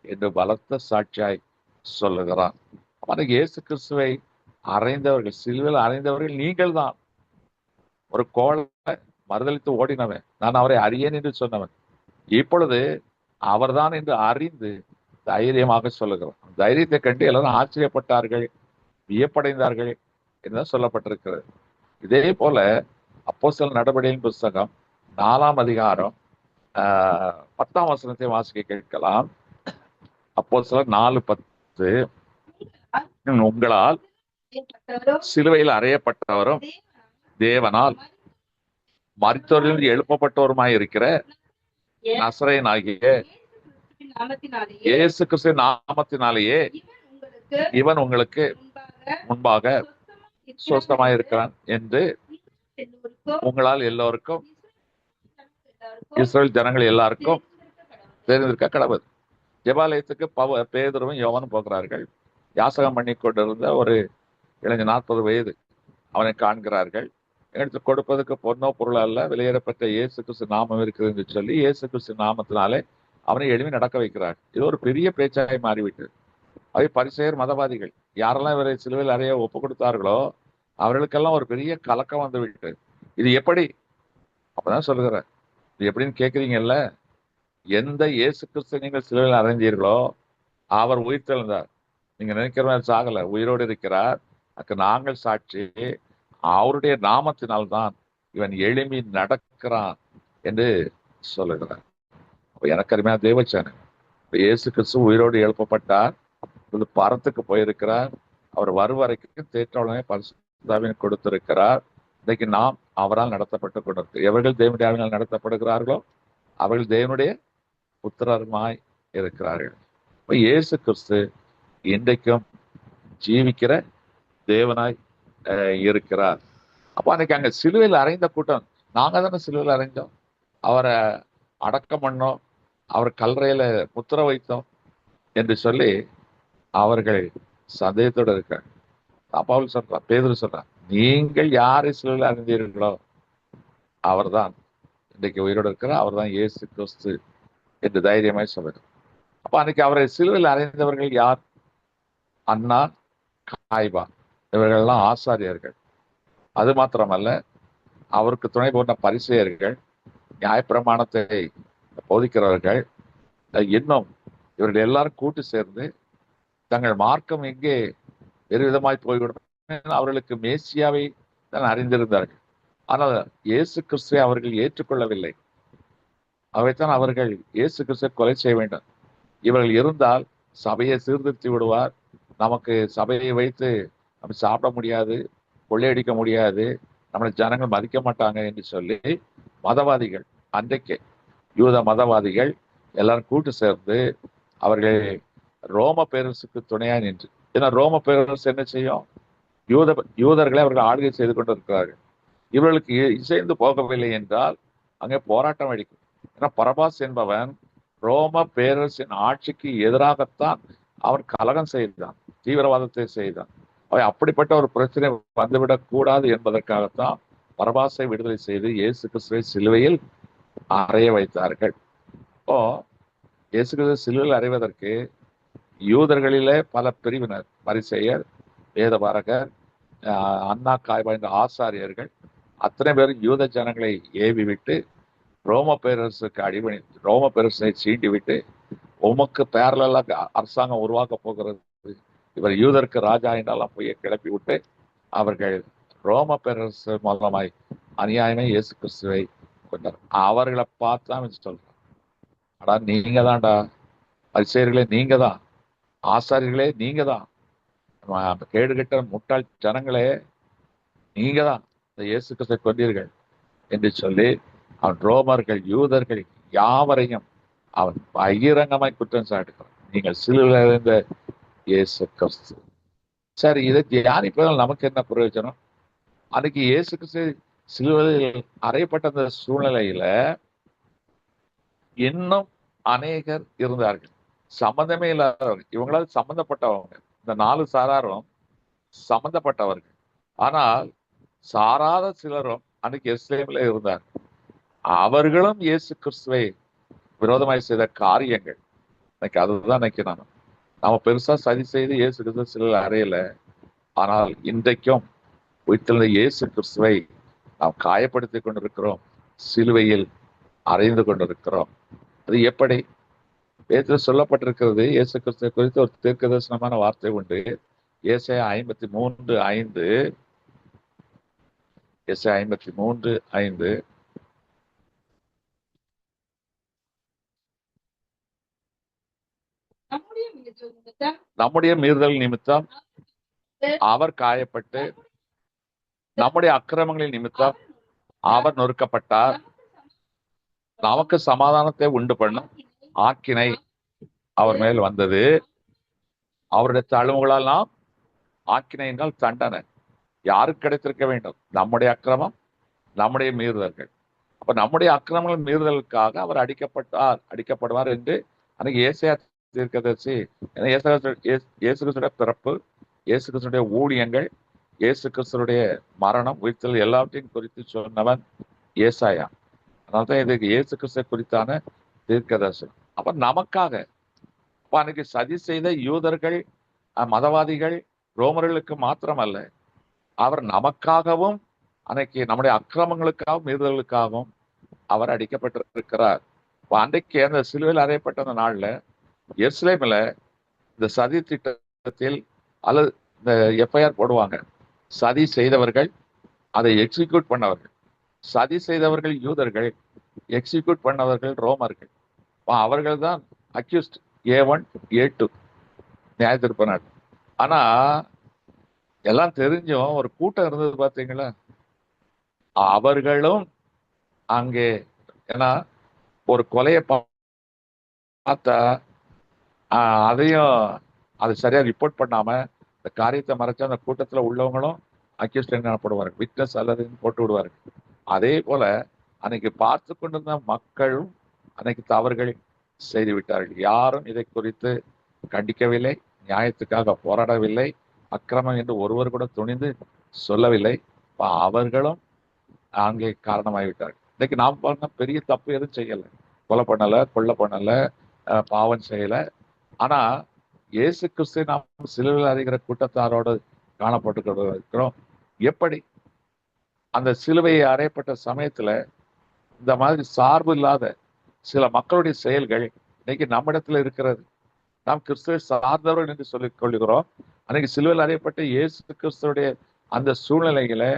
என்று பலத்த சாட்சியாய் சொல்லுகிறான். அவனுக்கு இயேசு கிறிஸ்துவை அறைந்தவர்கள், சிலுவையில் அறைந்தவர்கள் நீங்கள் தான். ஒரு கோளை மறுதளித்து ஓடினவன், நான் அவரை அறியேன் என்று சொன்னவன், இப்பொழுது அவர்தான் என்று அறிந்து தைரியமாக சொல்லுகிறோம். தைரியத்தை கண்டு எல்லாரும் ஆச்சரியப்பட்டார்கள், வியப்படைந்தார்கள் என்றுதான் சொல்லப்பட்டிருக்கிறது. இதே போல அப்போஸ்தலர் நடவடிக்கைகளின் புஸ்தகம் 4ஆம் அதிகாரம் 10ஆம் வசனத்தை வாசிக்க கேட்கலாம். அப்போஸ்தலர் 4:10, உங்களால் சிலுவையில் அறையப்பட்டவரும் தேவனால் மரித்தோரிலிருந்து எழுப்பப்பட்டவருமாய் இருக்கிற நசரேயனாகிய இயேசு கிறிஸ்து நாமத்தினாலேயே இவன் உங்களுக்கு முன்பாக சுஸ்தமாய் இருக்கிறான் என்று உங்களால் எல்லோருக்கும், இஸ்ரவேல் ஜனங்கள் எல்லாருக்கும் தெரிந்திருக்க கடவுள். ஜெபாலயத்துக்கு பேதுருவும் யோவானும் போகிறார்கள். யாசகம் பண்ணி கொண்டிருந்த ஒரு இளைஞர் 40 வயது அவனை காண்கிறார்கள். எடுத்து கொடுப்பதற்கு பொன்னோ பொருளோ அல்ல, வெளியேறப்பட்ட இயேசு கிறிஸ்து நாமம் இருக்கிறது என்று சொல்லி இயேசு கிறிஸ்து நாமத்தினாலே அவனை எழுப்பி நடக்க வைக்கிறார். இது ஒரு பெரிய பேச்சாய் மாறிவிட்டது. அவை பரிசேயர், மதவாதிகள் யாரெல்லாம் இவரை சிலுவையில் அறைய ஒப்பு கொடுத்தார்களோ அவர்களுக்கெல்லாம் ஒரு பெரிய கலக்கம் வந்து விட்டது. இது எப்படி? அப்பதான் சொல்லுகிறேன், இது எப்படின்னு கேட்குறீங்கல்ல. எந்த இயேசு கிறிஸ்து நீங்கள் சிலுவையில் அறைந்தீர்களோ அவர் உயிர்த்தெழுந்தார். நீங்க நினைக்கிற மாதிரி சாகல, உயிரோடு இருக்கிறார். அதுக்கு நாங்கள் சாட்சி. அவருடைய நாமத்தினால்தான் இவன் எழும்பி நடக்கிறான் என்று சொல்லுகிறார். எனக்கு அருமையான தேவச்சன, இயேசு கிறிஸ்து உயிரோடு எழுப்பப்பட்டார், பரத்துக்கு போயிருக்கிறார். அவர் வருவரைக்கும் தேற்றவுடனே பரிசுத்தாவியை கொடுத்திருக்கிறார். இன்னைக்கு நாம் அவரால் நடத்தப்பட்டு கொண்டிருக்கு. எவர்கள் தேவனுடைய ஆளுநர் நடத்தப்படுகிறார்களோ அவர்கள் தேவனுடைய புத்திரருமாய் இருக்கிறார்கள். இப்ப இயேசு கிறிஸ்து இன்றைக்கும் ஜீவிக்கிற தேவனாய் இருக்கிறார். அப்போ அன்னைக்கு அங்க சிலுவையில் அறைந்த கூட்டம், நாங்க தானே சிலுவையில் அறைந்தோம், அவரை அடக்கம் பண்ணோம், அவர் கல்லறையில முத்திர வைத்தோம் என்று சொல்லி அவர்கள் சந்தேகத்தோடு இருக்காங்க. பவுல் சொல்றான், பேதுரு சொல்றான், நீங்கள் யாரை சிலுவையில் அறிந்தீர்களோ அவர்தான் இன்றைக்கு உயிரோடு இருக்கிறார், அவர் தான் இயேசு கிறிஸ்து என்று தைரியமாய் சொல்றார். அப்ப அன்னைக்கு அவரை சிலுவையில் அறைந்தவர்கள் யார்? அண்ணா, காய்பா, இவர்கள்லாம் ஆசாரியர்கள். அது மாத்திரமல்ல, அவருக்கு துணை போன்ற பரிசேயர்கள், நியாயப்பிரமாணத்தை போதிக்கிறவர்கள், இன்னும் இவர்கள் எல்லாரும் கூட்டு சேர்ந்து தங்கள் மார்க்கம் எங்கே வேறு விதமாய் போய்விடும், அவர்களுக்கு மேசியாவை தான் அறிந்திருந்தார்கள். ஆனால் இயேசு கிறிஸ்துவை அவர்கள் ஏற்றுக்கொள்ளவில்லை. அவைத்தான் அவர்கள் இயேசு கிறிஸ்துவை கொலை செய்ய வேண்டும். இவர்கள் இருந்தால் சபையை சீர்திருத்தி விடுவார், நமக்கு சபையை வைத்து நம்ம சாப்பிட முடியாது, கொள்ளையடிக்க முடியாது, நம்மளை ஜனங்கள் மதிக்க மாட்டாங்க என்று சொல்லி மதவாதிகள், அன்றைக்கு யூத மதவாதிகள் எல்லாரும் கூட்டு சேர்ந்து அவர்கள் ரோம பேரரசுக்கு துணையா நின்று, ஏன்னா ரோம பேரரசு என்ன செய்யும், யூதர்களை அவர்கள் ஆளுகை செய்து கொண்டிருக்கிறார்கள். இவர்களுக்கு இசைந்து போகவில்லை என்றால் அங்கே போராட்டம் அடிக்கும். ஏன்னா பரபாஸ் என்பவன் ரோம பேரரசின் ஆட்சிக்கு எதிராகத்தான் அவன் கலகம் செய்தான், தீவிரவாதத்தை செய்தான். அவை அப்படிப்பட்ட ஒரு பிரச்சனை வந்துவிடக் கூடாது என்பதற்காகத்தான் பரபாசை விடுதலை செய்து இயேசு கிறிஸ்துவை சிலுவையில் அறைய வைத்தார்கள். இப்போ இயேசு கிறிஸ்துவை சிலுவையில் அறைவதற்கு யூதர்களிலே பல பிரிவினர், பரிசேயர், வேதபாரகர், அண்ணா, காய்பா என்ற ஆசாரியர்கள் அத்தனை பேரும் யூத ஜனங்களை ஏவி விட்டு ரோம பேரரசுக்கு அடிபணி, ரோம பேரரசை சீண்டி விட்டு உமக்கு பேரலாக அரசாங்கம் உருவாக்க போகிறது, இவர் யூதருக்கு ராஜா என்றெல்லாம் போய் கிளப்பி விட்டு அவர்கள் ரோம பேரரசு மூலமாய் அநியாயமே இயேசு கிறிஸ்துவை கொண்டார். அவர்களை பார்த்தான் சொல்றான், அடா நீங்க தான்டா பரிசேயர்களே, நீங்க தான் ஆசாரியர்களே, நீங்க தான் கேடுகட்ட முட்டாள் ஜனங்களே, நீங்க தான் இந்த இயேசு கிறிஸ்துவை கொண்டீர்கள் என்று சொல்லி அவன் ரோமர்கள், யூதர்கள் யாவரையும் அவன் பகிரங்கமாய் குற்றம் சாட்டுகிறான். நீங்கள் சிலுவையில் இருந்த இயேசு கிறிஸ்து. சரி, இதை தியானிப்பதால் நமக்கு என்ன பிரயோஜனம்? அன்னைக்கு இயேசு கிறிஸ்து சிலுவையில் அறையப்பட்ட அந்த சூழ்நிலையில இன்னும் அநேகர் இருந்தார்கள், சம்பந்தமே இல்லாதவர்கள். இவங்களால் சம்பந்தப்பட்டவங்க, இந்த 4 சாராரும் சம்பந்தப்பட்டவர்கள். ஆனால் சாராத சிலரும் அன்னைக்கு எருசலேமில் இருந்தார். அவர்களும் இயேசு கிறிஸ்துவை விரோதமாய் செய்த காரியங்கள் இன்னைக்கு அதுதான் நினைக்கிறாங்க. நாம பெருசா சதி செய்து இயேசு கிறிஸ்துவ சிலுவையில் அறையல, ஆனால் இன்றைக்கும் உயிர்த்தெழுந்த இயேசு கிறிஸ்துவை நாம் காயப்படுத்திக் கொண்டிருக்கிறோம், சிலுவையில் அறைந்து கொண்டிருக்கிறோம். அது எப்படி? வேதத்தில் சொல்லப்பட்டிருக்கிறது. இயேசு கிறிஸ்துவை குறித்து ஒரு தீர்க்க தரிசனமான வார்த்தை உண்டு. ஏசாயா 53:5, ஏசாயா 53:5, நம்முடைய மீறுதல் நிமித்தம் அவர் காயப்பட்டு, நம்முடைய அக்கிரமங்களின் நிமித்தம் அவர் நொறுக்கப்பட்டார், நமக்கு சமாதானத்தை உண்டு பண்ணும் ஆக்கினை அவர் மேல் வந்தது, அவருடைய தழும்புகளால் நாம், ஆக்கினை என்றால் தண்டனை, யாருக்கு கிடைத்திருக்க வேண்டும்? நம்முடைய அக்கிரமம், நம்முடைய மீறுதல்கள். அப்ப நம்முடைய அக்கிரமங்கள் மீறுதலுக்காக அவர் அடிக்கப்படுவார் என்று அன்னைக்கு ஏசாயா தீர்க்கதரிசி, இயேசு கிறிஸ்துடைய பிறப்பு, இயேசு கிறிஸ்துடைய ஊழியங்கள், இயேசு கிறிஸ்துடைய மரணம், உயிர்த்தெழுதல் எல்லாவற்றையும் குறித்து சொன்னவன் ஏசாயா. அதனால்தான் இதுக்கு இயேசு கிறிஸ்துவை குறித்தான தீர்க்கதரிசனம். அப்ப நமக்காக, அப்ப அன்னைக்கு சதி செய்த யூதர்கள், மதவாதிகள், ரோமர்களுக்கு மாத்திரமல்ல, அவர் நமக்காகவும் அன்னைக்கு நம்முடைய அக்கிரமங்களுக்காகவும் மீறுதல்களுக்காகவும் அவர் அடிக்கப்பட்டிருக்கிறார். அன்றைக்கு அந்த சிலுவையில் அறையப்பட்ட அந்த நாள்ல எருசலேமில் இந்த சதி திட்டத்தில் அல்லது இந்த எஃப்ஐஆர் போடுவாங்க. சதி செய்தவர்கள், அதை எக்ஸிக்யூட் பண்ணவர்கள். சதி செய்தவர்கள் யூதர்கள், எக்ஸிக்யூட் பண்ணவர்கள் ரோமர்கள். அவர்கள் தான் அக்யூஸ்ட், A1 A2 நியாய தீர்ப்பு நாள். ஆனா எல்லாம் தெரிஞ்சும் ஒரு கூட்டம் இருந்தது பார்த்தீங்களா, அவர்களும் அங்கே, ஏன்னா ஒரு கொலையை பார்த்தா அதையும் அது சரியா ரிப்போர்ட் பண்ணாம இந்த காரியத்தை மறைச்சா அந்த கூட்டத்துல உள்ளவங்களும் அக்யூஸ்ட் எனப்படுவார்கள், விட்னஸ் அல்லதுன்னு போட்டு விடுவார்கள். அதே போல அன்னைக்கு பார்த்து கொண்டிருந்த மக்களும் அன்னைக்கு தவறுகள் செய்து விட்டார்கள். யாரும் இதை குறித்து கண்டிக்கவில்லை, நியாயத்துக்காக போராடவில்லை, அக்கிரமம் என்று ஒருவர் கூட துணிந்து சொல்லவில்லை. அவர்களும் அங்கே காரணமாகிவிட்டார்கள். இன்னைக்கு நாம் பாருங்க, பெரிய தப்பு எதுவும் செய்யலை, கொலை பண்ணல, கொள்ளை பண்ணல, பாவம் செய்யல. ஆனா இயேசு கிறிஸ்து நாம் சிலுவையில் அறிகிற கூட்டத்தாரோடு காணப்பட்டு இருக்கிறோம். எப்படி அந்த சிலுவையை அறையப்பட்ட சமயத்துல இந்த மாதிரி சார்பு இல்லாத சில மக்களுடைய செயல்கள் இன்னைக்கு நம்மிடத்துல இருக்கிறது. நாம் கிறிஸ்துவை சார்ந்தவர்கள் என்று சொல்லிக் கொள்கிறோம். அன்னைக்கு சிலுவையில் அறையப்பட்ட இயேசு கிறிஸ்துடைய அந்த சூழ்நிலைகளை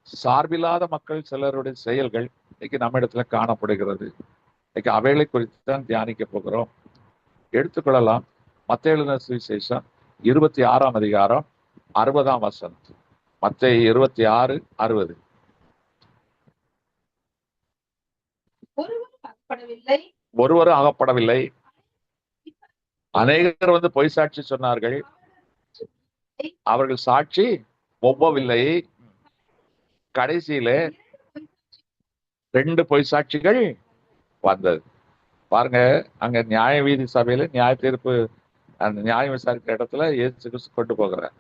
சார்பில்லாத மக்கள் சிலருடைய செயல்கள் இன்னைக்கு நம்ம இடத்துல காணப்படுகிறது. இன்னைக்கு அவைகளை குறித்து தான் தியானிக்க போகிறோம். எடுத்துக்கொள்ளலாம். மத்தேயு எழுதின சுவிசேஷம் 26ஆம் அதிகாரம் 60ஆம் வசனம். மத்தேயு 26:60. ஒருவரும் அகப்படவில்லை, அநேகர் வந்து பொய் சாட்சி சொன்னார்கள், அவர்கள் சாட்சி ஒவ்வவில்லை. கடைசியில 2 பொய் சாட்சிகள் வந்தது. பாருங்க, அங்க நியாய வீதி சபையில நியாய தீர்ப்பு, அந்த நியாயம் விசாரிக்கிற இடத்துல இயேசு கிறிஸ்து கொண்டு போகிறார்.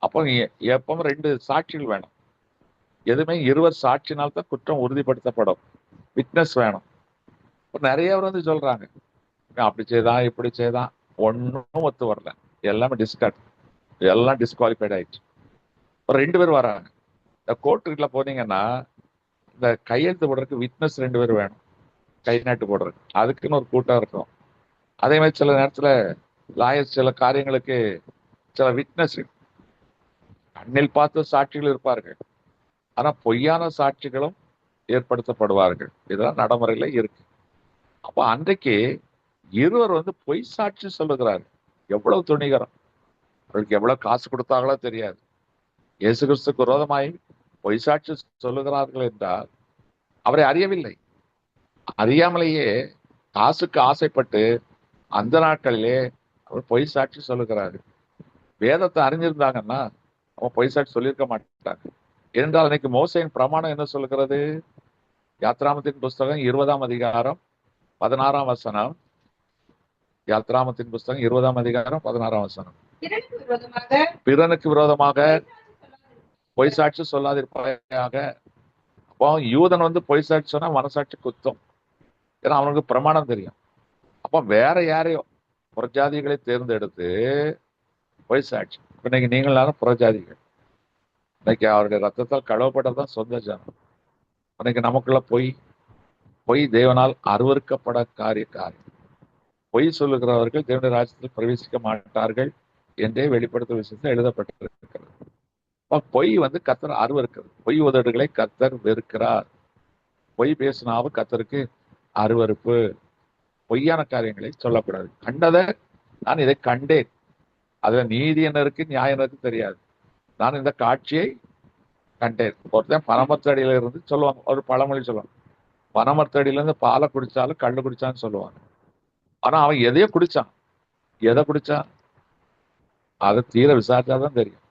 அப்போ எப்பவும் 2 சாட்சிகள் வேணும். எதுவுமே இருவர் சாட்சினால்தான் குற்றம் உறுதிப்படுத்தப்படும். விட்னஸ் வேணும். நிறைய பேர் வந்து சொல்றாங்க, அப்படி செய்தான் இப்படி செய்தான், ஒன்னும் ஒத்து வரல, எல்லாமே டிஸ்கார்ட், எல்லாம் டிஸ்குவாலிஃபைட் ஆயிடுச்சு. 2 பேர் வராங்க. இந்த கோர்ட்டுல போனீங்கன்னா இந்த கையெழுத்து போடுறதுக்கு விட்னஸ் 2 பேர் வேணும், கை நாட்டு போடுறது, அதுக்குன்னு ஒரு கூட்டம் இருக்கும். அதே மாதிரி சில நேரத்துல லாயர் சில காரியங்களுக்கு சில விட்னஸ் கண்ணில் பார்த்த சாட்சிகள் இருப்பார்கள், ஆனா பொய்யான சாட்சிகளும் ஏற்படுத்தப்படுவார்கள். இதெல்லாம் நடைமுறையில இருக்கு. அப்ப அன்றைக்கு இருவர் வந்து பொய் சாட்சி சொல்லுகிறாரு. எவ்வளவு துணிகரம்! அவர்களுக்கு எவ்வளவு காசு கொடுத்தாங்களோ தெரியாது. இயேசு கிறிஸ்துக்கு விரோதமாய் பொய் சாட்சி சொல்லுகிறார்கள் என்றால் அவரை அறியவில்லை. அறியாமலேயே காசுக்கு ஆசைப்பட்டு அந்த நாட்களிலே அவர் பொய் சாட்சி சொல்லுகிறாரு. வேதத்தை அறிஞ்சிருந்தாங்கன்னா அவன் பொய் சாட்சி சொல்லியிருக்க மாட்டாங்க. என்றால் அன்னைக்கு மோசேயின் பிரமாணம் என்ன சொல்லுகிறது? யாத்ராமத்தின் புஸ்தகம் 20ஆம் அதிகாரம் 16ஆம் வசனம். யாத்ராமத்தின் புஸ்தகம் 20ஆம் அதிகாரம் 16ஆம் வசனம். பிறனுக்கு விரோதமாக பொய் சாட்சி சொல்லாதிருப்பாயாக. அப்போ யூதன் வந்து பொய் சாட்சி சொன்னா மனசாட்சி குத்தம், ஏன்னா அவனுக்கு பிரமாணம் தெரியும். அப்போ வேற யாரையோ புறஜாதிகளை தேர்ந்தெடுத்து பொய் சாட்சி. இன்னைக்கு நீங்களாலும் புறஜாதிகள், இன்னைக்கு அவருடைய ரத்தத்தால் கழுவப்பட்டதான் சொந்த ஜனம். இன்னைக்கு நமக்குள்ள பொய் தேவனால் அருவருக்கப்பட காரியம். பொய் சொல்லுகிறவர்கள் தேவனுடைய ராஜ்யத்தில் பிரவேசிக்க மாட்டார்கள் என்றே வெளிப்படுத்தும் விஷயத்தில் எழுதப்பட்டிருக்கிறது. பொய் வந்து கர்த்தர் அருவருக்கிறது. பொய் உதடுகளை கர்த்தர் வெறுக்கிறார். பொய் பேசினாவும் கர்த்தருக்கு அருவருப்பு. பொய்யான காரியங்களை சொல்லக்கூடாது. கண்டதை நான் இதை கண்டேன், அதுல நீதி என்ன இருக்கு நியாயம் என்ன இருக்கு தெரியாது, நான் இந்த காட்சியை கண்டேன். ஒருத்தன் பனமரத்தடியில இருந்து சொல்லுவாங்க, ஒரு பழமொழி சொல்லுவாங்க, பனமரத்தடியில இருந்து பாலை குடிச்சாலும் கள்ளு குடிச்சான்னு சொல்லுவாங்க. ஆனா அவன் எதையோ குடிச்சான். எதை குடிச்சான் அதை தீர விசாரிச்சாதான் தெரியும்.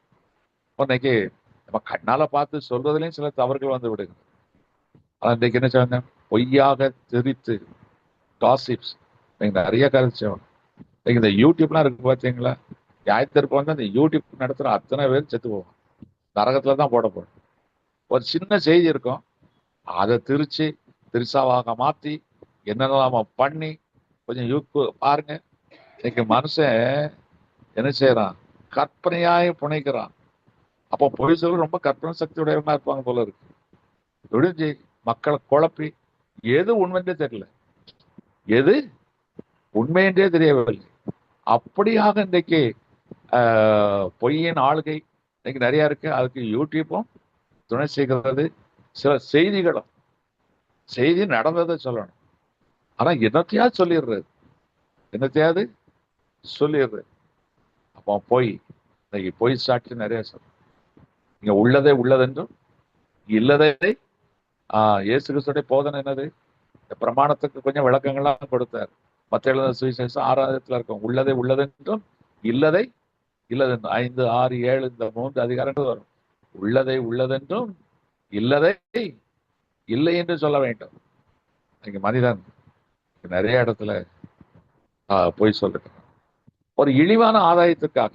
இன்னைக்கு நம்ம கண்ணால பார்த்து சொல்றதுலயும் சில தவறுகள் வந்து விடுங்க. ஆனா இன்னைக்கு என்ன சொன்ன, பொய்யாக திரித்து காசிப்ஸ் நீங்க நிறைய கருத்து செய்வாங்க. இன்னைக்கு இந்த யூடியூப்லாம் இருக்கு பார்த்தீங்களா, நியாயத்திற்கு வந்து அந்த யூடியூப் நடத்துற அத்தனை பேர் செத்து போவாங்க, நரகத்துலதான் போட போடும். ஒரு சின்ன செய்தி இருக்கும், அதை திருசாவாக மாத்தி என்னென்னலாம பண்ணி கொஞ்சம் யூக்கு பாருங்க. இன்னைக்கு மனுஷன் என்ன செய்யறான், கற்பனையாய் புனைக்கிறான். அப்போ பொய் சொல்ல ரொம்ப கற்பனை சக்தி உடையவனா இருப்பாங்க போல இருக்கு. விடுஞ்சி மக்களை குழப்பி எது உண்மைன்றே தெரியல, எது உண்மையென்றே தெரியவில்லை. அப்படியாக இன்றைக்கு பொய்யின் ஆளுகை இன்னைக்கு நிறைய இருக்கு. அதுக்கு யூடியூப்பும் துணை செய்கிறது. சில செய்திகளும் செய்தி நடந்ததை சொல்லணும், ஆனா என்னத்தையாவது சொல்லிடுறது. அப்போ இன்னைக்கு பொய் சாட்சி நிறைய சொல்லும். நீங்க உள்ளதே உள்ளதென்றும் இல்லதை இயேசு கிறிஸ்துடைய போதனை என்னது? இந்த பிரமாணத்துக்கு கொஞ்சம் விளக்கங்கள்லாம் கொடுத்தார். மத்த எழுதின சுவிசேஷம் 6 இருக்கும். உள்ளதை உள்ளதென்றும் இல்லதை இல்லதென்றும் 5, 6, 7 இந்த 3 அதிகாரங்கள் வரும். உள்ளதை உள்ளதென்றும் இல்லதை இல்லை என்று சொல்ல வேண்டும். இங்க மனிதன் நிறைய இடத்துல போய் சொல்லிருக்கான். ஒரு இழிவான ஆதாயத்துக்காக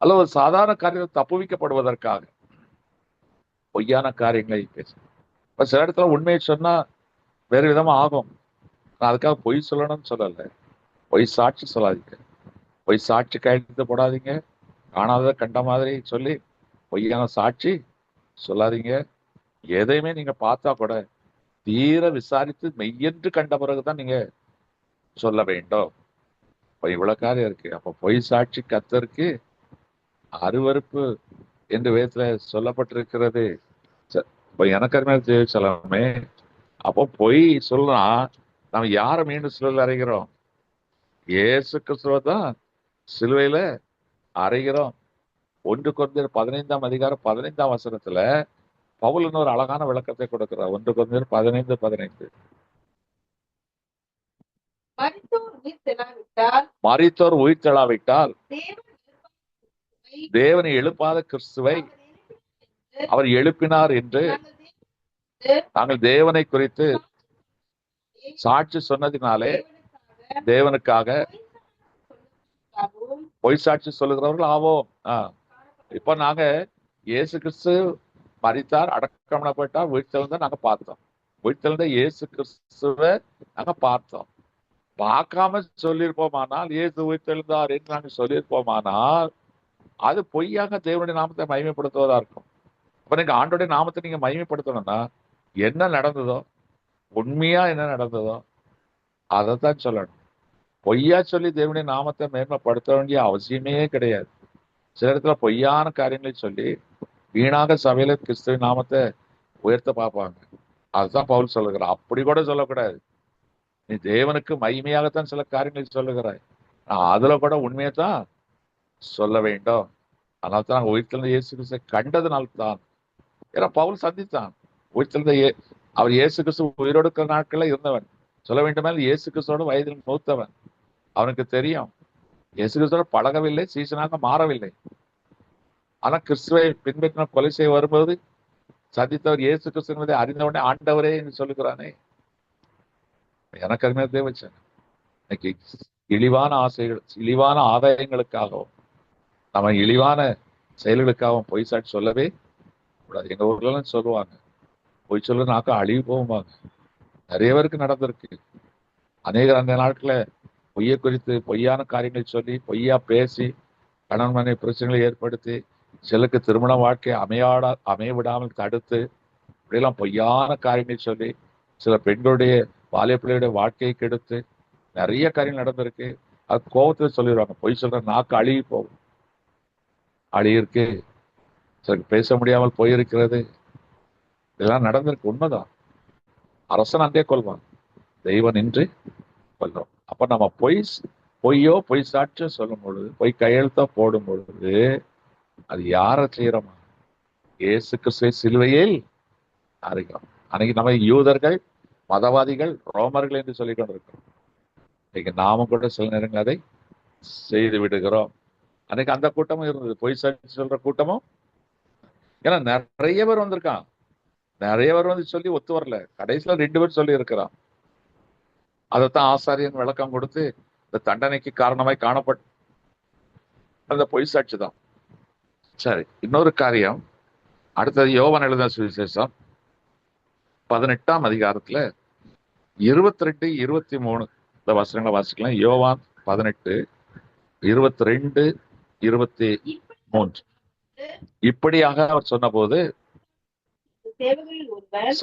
அல்ல ஒரு சாதாரண காரியத்தை தப்புவிக்கப்படுவதற்காக பொய்யான காரியங்களை பேச. இப்ப சில இடத்துல உண்மையை சொன்னா வேறு விதமா ஆகும். நான் அதுக்காக பொய் சொல்லணும்னு சொல்லல. பொய் சாட்சி சொல்லாதீங்க. பொய் சாட்சி கையெழுத்து போடாதீங்க. காணாத கண்ட மாதிரி சொல்லி பொய்யான சாட்சி சொல்லாதீங்க. எதையுமே நீங்க பார்த்தா கூட தீர விசாரித்து மெய்யென்று கண்ட பிறகுதான் நீங்க சொல்ல வேண்டும். இப்ப இவ்வளவு காரியம் இருக்கு. அப்ப பொய் சாட்சி கத்தருக்கு அருவருப்பு என்று வேதத்துல சொல்லப்பட்டிருக்கிறது. இப்ப எனக்கு அருமையான சொல்லாமே. அப்போ பொய் சொல்லலாம். நம்ம யாரை மீண்டும் சிலுவையில் அறைகிறோம்? இயேசு கிறிஸ்துவை தான் சிலுவையில அறைகிறோம். 1 கொரிந்தியர் 15ஆம் அதிகாரம் 15ஆம் வசனத்துல பவுல் ஒரு அழகான விளக்கத்தை கொடுக்கிறார். 1 கொரிந்தியர் 15:15. மரித்தோர் உயிர் தெழாவிட்டால் தேவனை எழுப்பாத கிறிஸ்துவை அவர் எழுப்பினார் என்று நாங்கள் தேவனை குறித்து சாட்சி சொன்னதினாலே தேவனுக்காக பொய் சாட்சி சொல்லுகிறவர்கள் ஆவோம். இப்ப நாங்க இயேசு கிறிஸ்து மரித்தார், அடக்கம் பண்ணப்பட்டார், உயிர்த்தெழுந்தார் நாங்க பார்த்தோம். உயிர்த்தெழுந்த இயேசு கிறிஸ்துவை நாங்க பார்த்தோம். பார்க்காம சொல்லியிருப்போமானால், இயேசு உயிர்த்தெழுந்தார் என்று நாங்க சொல்லியிருப்போமானால் அது பொய்யாக தேவனுடைய நாமத்தை மகிமைப்படுத்துவதா இருக்கும். அப்ப நீங்க ஆண்டோடைய நாமத்தை நீங்க மகிமைப்படுத்தணும்னா என்ன நடந்ததோ, உண்மையா என்ன நடந்ததோ அதைத்தான் சொல்லணும். பொய்யா சொல்லி தேவனுடைய நாமத்தை மேன்மைப்படுத்த வேண்டிய அவசியமே கிடையாது. சில இடத்துல பொய்யான காரியங்களை சொல்லி வீணாக சபையில கிறிஸ்துவின் நாமத்தை உயர்த்த பார்ப்பாங்க. அதுதான் பவுல் சொல்லுகிறார். அப்படி கூட சொல்லக்கூடாது. நீ தேவனுக்கு மகிமையாகத்தான் சில காரியங்களை சொல்லுகிறாய். அதுல கூட உண்மையைத்தான் சொல்ல வேண்டும். அதனால தான் உயிர்த்தெழுந்த இயேசு கிறிஸ்துவை கண்டதுனால்தான். ஏன்னா பவுல் சந்தித்தான். உயிர்த்தெழுந்த அவர் இயேசு கிறிஸ்து உயிரோடுக்கிற நாட்கள்ல இருந்தவன். சொல்ல வேண்டுமானால் இயேசு கிறிஸ்துவோட வயதில் மூத்தவன். அவனுக்கு தெரியும் இயேசு கிறிஸ்துவோட பழகவில்லை, சீசனாக மாறவில்லை. ஆனா கிறிஸ்துவை பின்பற்றின கொலை செய்ய வரும்போது சந்தித்தவர் இயேசு கிறிஸ்து என்பதை அறிந்தவுடனே ஆண்டவரே என்று சொல்லுகிறானே. எனக்கு அருமையாக தேவச்சன் இன்னைக்கு இழிவான ஆசைகள், இழிவான ஆதாயங்களுக்காகவும் நம்ம இழிவான செயல்களுக்காகவும் பொய் சாட்சி சொல்லவே கூடாது. எங்க ஊர்ல எல்லாம் சொல்லுவாங்க, பொய் சொல்லுனாக்கா அழிவு போகுமாங்க. நிறைய பேருக்கு நடந்திருக்கு. அநேகர் அந்த நாட்கள பொய்யை குறித்து பொய்யான காரியங்களை சொல்லி பொய்யா பேசி கணவன் மனைவி பிரச்சனைகளை ஏற்படுத்தி சிலருக்கு திருமண வாழ்க்கை அமைய விடாமல் தடுத்து இப்படியெல்லாம் பொய்யான காரியங்களை சொல்லி சில பெண்களுடைய வாலிய பிள்ளையுடைய வாழ்க்கையை கெடுத்து நிறைய காரியங்கள் நடந்திருக்கு. அது கோபத்துல சொல்லிடுவாங்க, பொய் சொல்ற நாக்கு அழுகி போகும். அழுகிருக்கு, சிலருக்கு பேச முடியாமல் போயிருக்கிறது. இதெல்லாம் நடந்திருக்கு. உண்மைதான். அரசன் அன்றே கொள்வான், தெய்வம் நின்று கொள்ளும். அப்ப நம்ம பொய்யோ பொய் சாட்சியோ சொல்லும் பொழுது, பொய் கையெழுத்தா போடும் பொழுது அது யாரை செய்யறோமா? இயேசு கிறிஸ்துவை சிலுவையில் அறைகிறோம். அன்னைக்கு நம்ம யூதர்கள், மதவாதிகள், ரோமர்கள் என்று சொல்லிக் கொண்டிருக்கிறோம். இன்னைக்கு நாமும் கூட சில நேரங்கள் அதை செய்து விடுகிறோம். அன்னைக்கு அந்த கூட்டமும் இருந்தது, பொய் சாட்சி சொல்ற கூட்டமும். ஏன்னா நிறைய பேர் வந்திருக்கான், நிறைய பேர் வந்து சொல்லி ஒத்து வரல. கடைசியில 2 பேர் சொல்லி இருக்கிறான். அதைத்தான் ஆசாரியன் விளக்கம் கொடுத்து இந்த தண்டனைக்கு காரணமாய் காணப்பட்ட அந்த பொய் சாட்சி தான். சரி, இன்னொரு காரியம். அடுத்தது யோவான் எழுதின சுவிசேஷம் 18ஆம் அதிகாரத்துல 22, 23 இந்த வசனங்களை வாசிக்கலாம். யோவான் 18, 22, 23. இப்படியாக அவர் சொன்ன போது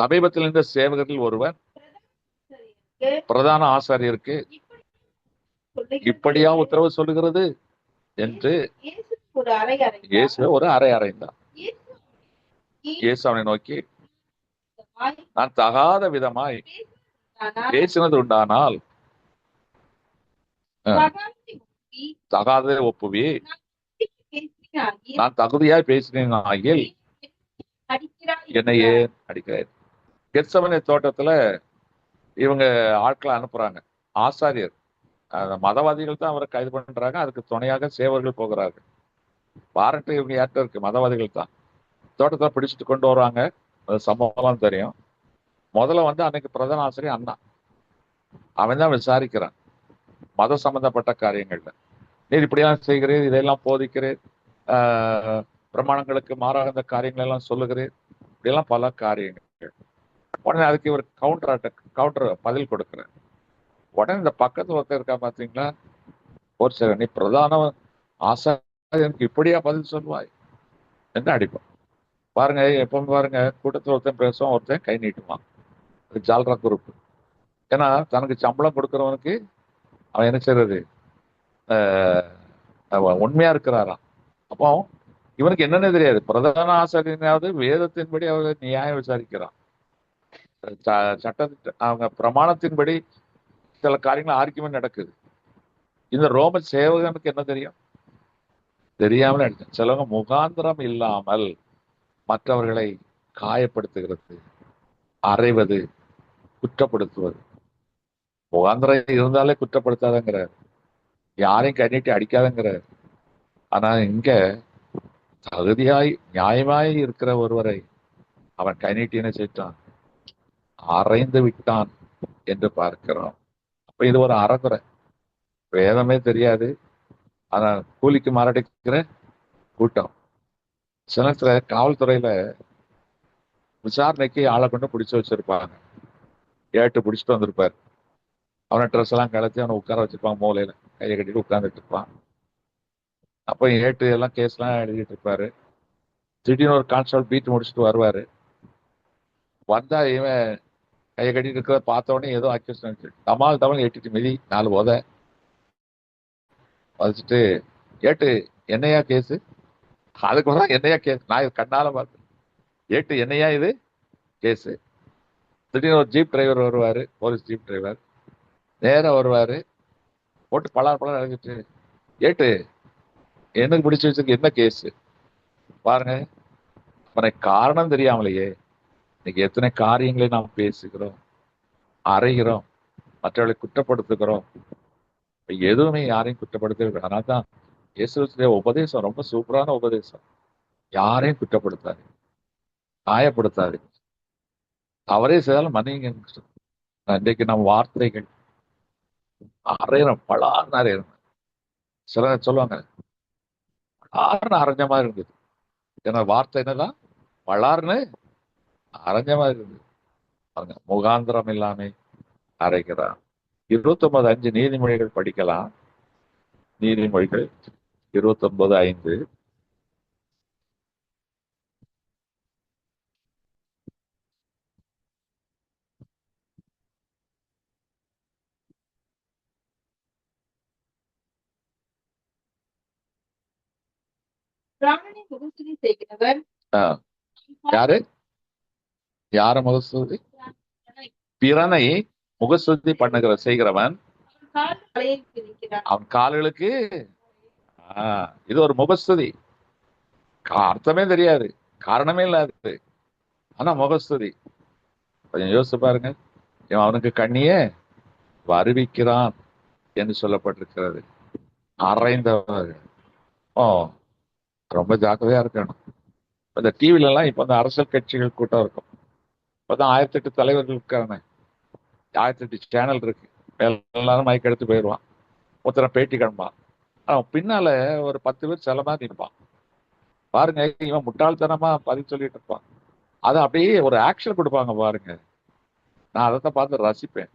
சமீபத்தில் இருந்த சேவகர்கள் ஒருவர் பிரதான ஆசாரியருக்கு இப்படியா உத்தரவு சொல்லுகிறது என்று இயேசுவை ஒரு அறை அறைந்தார். இயேசு அவனை நோக்கி, நான் தகாத விதமாய் பேசினது உண்டானால் தகாத ஒப்புவி, நான் தகுதியாய் பேசினேன் ஆகில் என்னை ஏன் அடிக்கிறாய்? கெத்செமனே தோட்டத்துல இவங்க ஆட்களை அனுப்புறாங்க. ஆசாரியர், மதவாதிகள் தான் அவரை கைது பண்றாங்க. அதுக்கு துணையாக சேவர்கள் போகிறார்கள். வாரண்ட் இவங்க யார்கிட்ட இருக்கு? மதவாதிகள் தான். தோட்டத்தை பிடிச்சிட்டு கொண்டு வருவாங்க. அது சம்பவம் தெரியும். முதல்ல அன்னைக்கு பிரதான ஆசிரியர் அண்ணா, அவன் தான் விசாரிக்கிறான் மத சம்பந்தப்பட்ட காரியங்கள்ல. நீர் இப்படியெல்லாம் செய்கிறீர், இதையெல்லாம் போதிக்கிறீர், பிரமாணங்களுக்கு மாறாக இந்த காரியங்கள் எல்லாம் சொல்லுகிறீர், இப்படியெல்லாம் பல காரியங்கள். உடனே அதுக்கு இவர் கவுண்டர் பதில் கொடுக்குறார். உடனே இந்த பக்கத்து ஒருத்தர் இருக்கா பாத்தீங்களா, ஒரு சில நீ பிரதான ஆசாரியனுக்கு இப்படியா பதில் சொல்லுவாய் என்று அடிப்பான். பாருங்க, எப்பவும் பாருங்க, கூட்டத்தில் ஒருத்தன் பேசுவான், ஒருத்தன் கை நீட்டுவான். அது ஜால்ரா குரூப். ஏன்னா தனக்கு சம்பளம் கொடுக்கறவனுக்கு அவன் என்ன செய்யறது, உண்மையா இருக்கிறாராம். அப்போ இவனுக்கு என்னன்னு தெரியாது. பிரதான ஆசிரியனாவது வேதத்தின்படி அவர் நியாயம் விசாரிக்கிறான். சட்ட அவங்க பிரமாணத்தின்படி சில காரியங்கள் ஆர்கியுமெண்ட் நடக்குது. இந்த ரோம சேவகனுக்கு என்ன தெரியும்? தெரியாமல் அடிச்சேன். சிலவங்க முகாந்திரம் இல்லாமல் மற்றவர்களை காயப்படுத்துகிறது, அறைவது, குற்றப்படுத்துவது. முகாந்திரம் இருந்தாலே குற்றப்படுத்தாதங்கிறார், யாரையும் கண்ணிட்டு அடிக்காதங்கிறார். ஆனா இங்க தகுதியாய் நியாயமாய் இருக்கிற ஒருவரை அவன் கை நீட்டி என்ன செய்தான்? அறைந்து விட்டான் என்று பார்க்கிறோம். அப்ப இது ஒரு அறகுறை, வேதமே தெரியாது, ஆனா கூலிக்கு மாரடிக்கிற கூட்டம். சிலத்துல காவல்துறையில விசாரணைக்கு ஆளை கொண்டு பிடிச்சு வச்சிருப்பாங்க. ஏட்டு பிடிச்சிட்டு வந்திருப்பாரு. அவனை ட்ரெஸ் எல்லாம் கலத்தி அவனை உட்கார வச்சிருப்பான், மூலையில கையை கட்டிட்டு உட்கார்ந்துட்டு இருப்பான். அப்ப ஏட்டு எல்லாம் கேஸ் எல்லாம் எழுதிட்டு இருப்பாரு. திடீர்னு ஒரு கான்ஸ்டபிள் பீட் முடிச்சுட்டு வருவாரு. வந்தா இவன் கையை கட்டிட்டு இருக்கிறத பார்த்த உடனே ஏதோ அக்யூஸ் தமால் எட்டிட்டு மிதி 4 உதை வச்சுட்டு, ஏட்டு என்னையா கேஸ்? அதுக்கு வர என்னையா கேஸ்? நான் கண்ணால பார்த்தேன். ஏட்டு என்னையா இது கேஸ்? திடீர்னு ஒரு ஜீப் டிரைவர் வருவாரு, போலீஸ் ஜீப் டிரைவர் நேரா வருவாரு, போட்டு பலார் அழைச்சிட்டு, ஏட்டு எனக்கு பிடிச்சி வச்சிருக்கு, என்ன கேஸ் பாருங்க. அவனை காரணம் தெரியாமலேயே இன்னைக்கு எத்தனை காரியங்களை நாம் பேசுகிறோம், அறைகிறோம், மற்றவர்களை குற்றப்படுத்துகிறோம். எதுவுமே யாரையும் குற்றப்படுத்த. அதனால்தான் இயேசுடைய உபதேசம் ரொம்ப சூப்பரான உபதேசம். யாரையும் குற்றப்படுத்தாது, காயப்படுத்தாது, அவரே செய்தாலும் மன்னிங்க. இன்றைக்கு நம் வார்த்தைகள் அரையிறோம், பலார்னு அரையிறோம். சில சொல்லுவாங்க பலார்னு அரைஞ்ச மாதிரி இருந்தது. ஏன்னா வார்த்தை என்னதான் பலார்னு அரைஞ்ச மாதிரி இருந்தது. முகாந்திரம் இல்லாம அரைக்கிறான். 29:5 நீதிமொழிகள் படிக்கலாம். நீதிமொழிகள் 29:5. யாரு யார முகஸ்துதி? பிறனை முகஸ்துதி பண்ணுகிற செய்கிறவன் அவன் கால்களுக்கு இது ஒரு முகஸ்துதி. அர்த்தமே தெரியாது, காரணமே இல்லாது, ஆனா முகஸ்துதி. கொஞ்சம் யோசிச்சு பாருங்க. அவனுக்கு கண்ணியே வருவிக்கிறான் என்று சொல்லப்பட்டிருக்கிறது. அரைந்தவர். ரொம்ப ஜாக்கிரதையா இருக்கணும். இந்த டிவில எல்லாம் இப்ப இந்த அரசியல் கட்சிகள் கூட்டம் இருக்கும். இப்பதான் 1008 தலைவர்கள் இருக்காங்க, 1008 சேனல் இருக்கு. எல்லாரும் மைக் எடுத்து போயிடுவான், ஒருத்தர பேட்டி கிளம்பான். அவன் பின்னால ஒரு 10 பேர் செலமா நிற்பான். பாருங்க, இவன் முட்டாள்தனமா பதில் சொல்லிட்டு இருப்பான். அதை அப்படியே ஒரு ஆக்ஷன் கொடுப்பாங்க பாருங்க. நான் அதைத்தான் பார்த்து ரசிப்பேன்.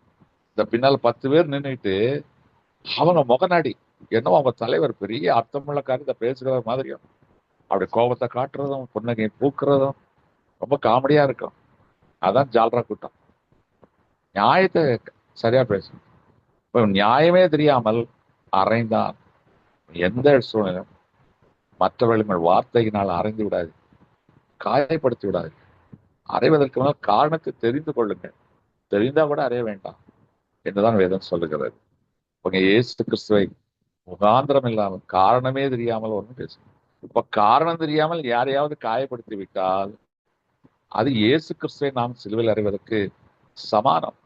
இந்த பின்னால 10 பேர் நின்றுட்டு அவங்க முகநாடி என்னவோ அவங்க தலைவர் பெரிய அர்த்தமுள்ள காரியத்தை பேசுகிற மாதிரியும், அப்படி கோபத்தை காட்டுறதும், புன்னகை பூக்குறதும் ரொம்ப காமெடியா இருக்கும். அதான் ஜால்ரா கூட்டம். நியாயத்தை சரியா பேசணும். இப்ப நியாயமே தெரியாமல் அரைந்தான். எந்த சூழ்நிலை மற்றவர்கள் வார்த்தையினால் அரைந்து விடாது, காயப்படுத்தி விடாது. அறைவதற்கு முன்னால் காரணத்தை தெரிந்து கொள்ளுங்கள். தெரிந்தா கூட அறைய வேண்டாம் என்றுதான் வேதம் சொல்லுகிறது. உங்க இயேசு கிறிஸ்துவை முகாந்திரம் இல்லாமல், காரணமே தெரியாமல் ஒன்று பேசும். இப்ப காரணம் தெரியாமல் யாரையாவது காயப்படுத்தி விட்டால் அது இயேசு கிறிஸ்துவை நாம் சிலுவையில் அறிவதற்கு சமானம்.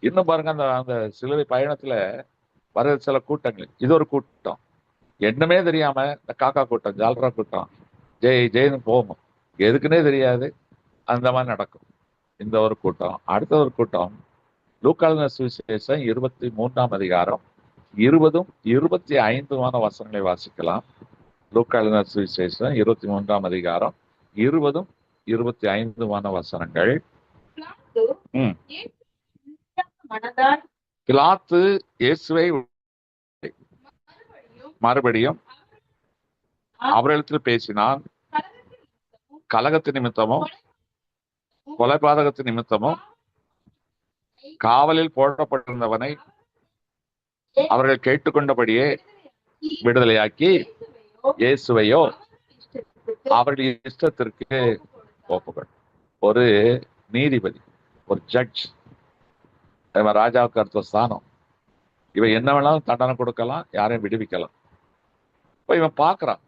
இன்னும் பாருங்க, அந்த அந்த சிலுவை பயணத்துல வர சில கூட்டங்கள், இது ஒரு கூட்டம் என்னமே தெரியாம, இந்த காக்கா கூட்டம், ஜால்ரா கூட்டம், ஜெய் ஜெயின்னு போகும், எதுக்குன்னே தெரியாது, அந்த மாதிரி நடக்கும். இந்த ஒரு கூட்டம். அடுத்த ஒரு கூட்டம் லூக்கான சுவிசேஷம் 23ஆம் அதிகாரம் 20ம் 25மான வசனங்களை வாசிக்கலாம். லூக்கான சுவிசேஷம் 23ஆம் அதிகாரம் 20ம் 25மான வசனங்கள். பிலாத்து இயேசுவை மறுபடியும் அவர்களிடத்தில் பேசினான். கலகத்து நிமித்தமும் கொலைபாதகத்து நிமித்தமும் காவலில் போடப்பட்டிருந்தவனை அவர்கள் கேட்டுக்கொண்டபடியே விடுதலையாக்கி இயேசுவையோ அவர்கள் இஷ்டத்திற்கு ஒப்புக்கொண்டார். ஒரு நீதிபதி, ஒரு ஜட்ஜ், ராஜாவுக்கு அடுத்த ஸ்தானம். இவன் என்ன வேணாலும் தண்டனை கொடுக்கலாம், யாரையும் விடுவிக்கலாம். இப்ப இவன் பார்க்கறான்,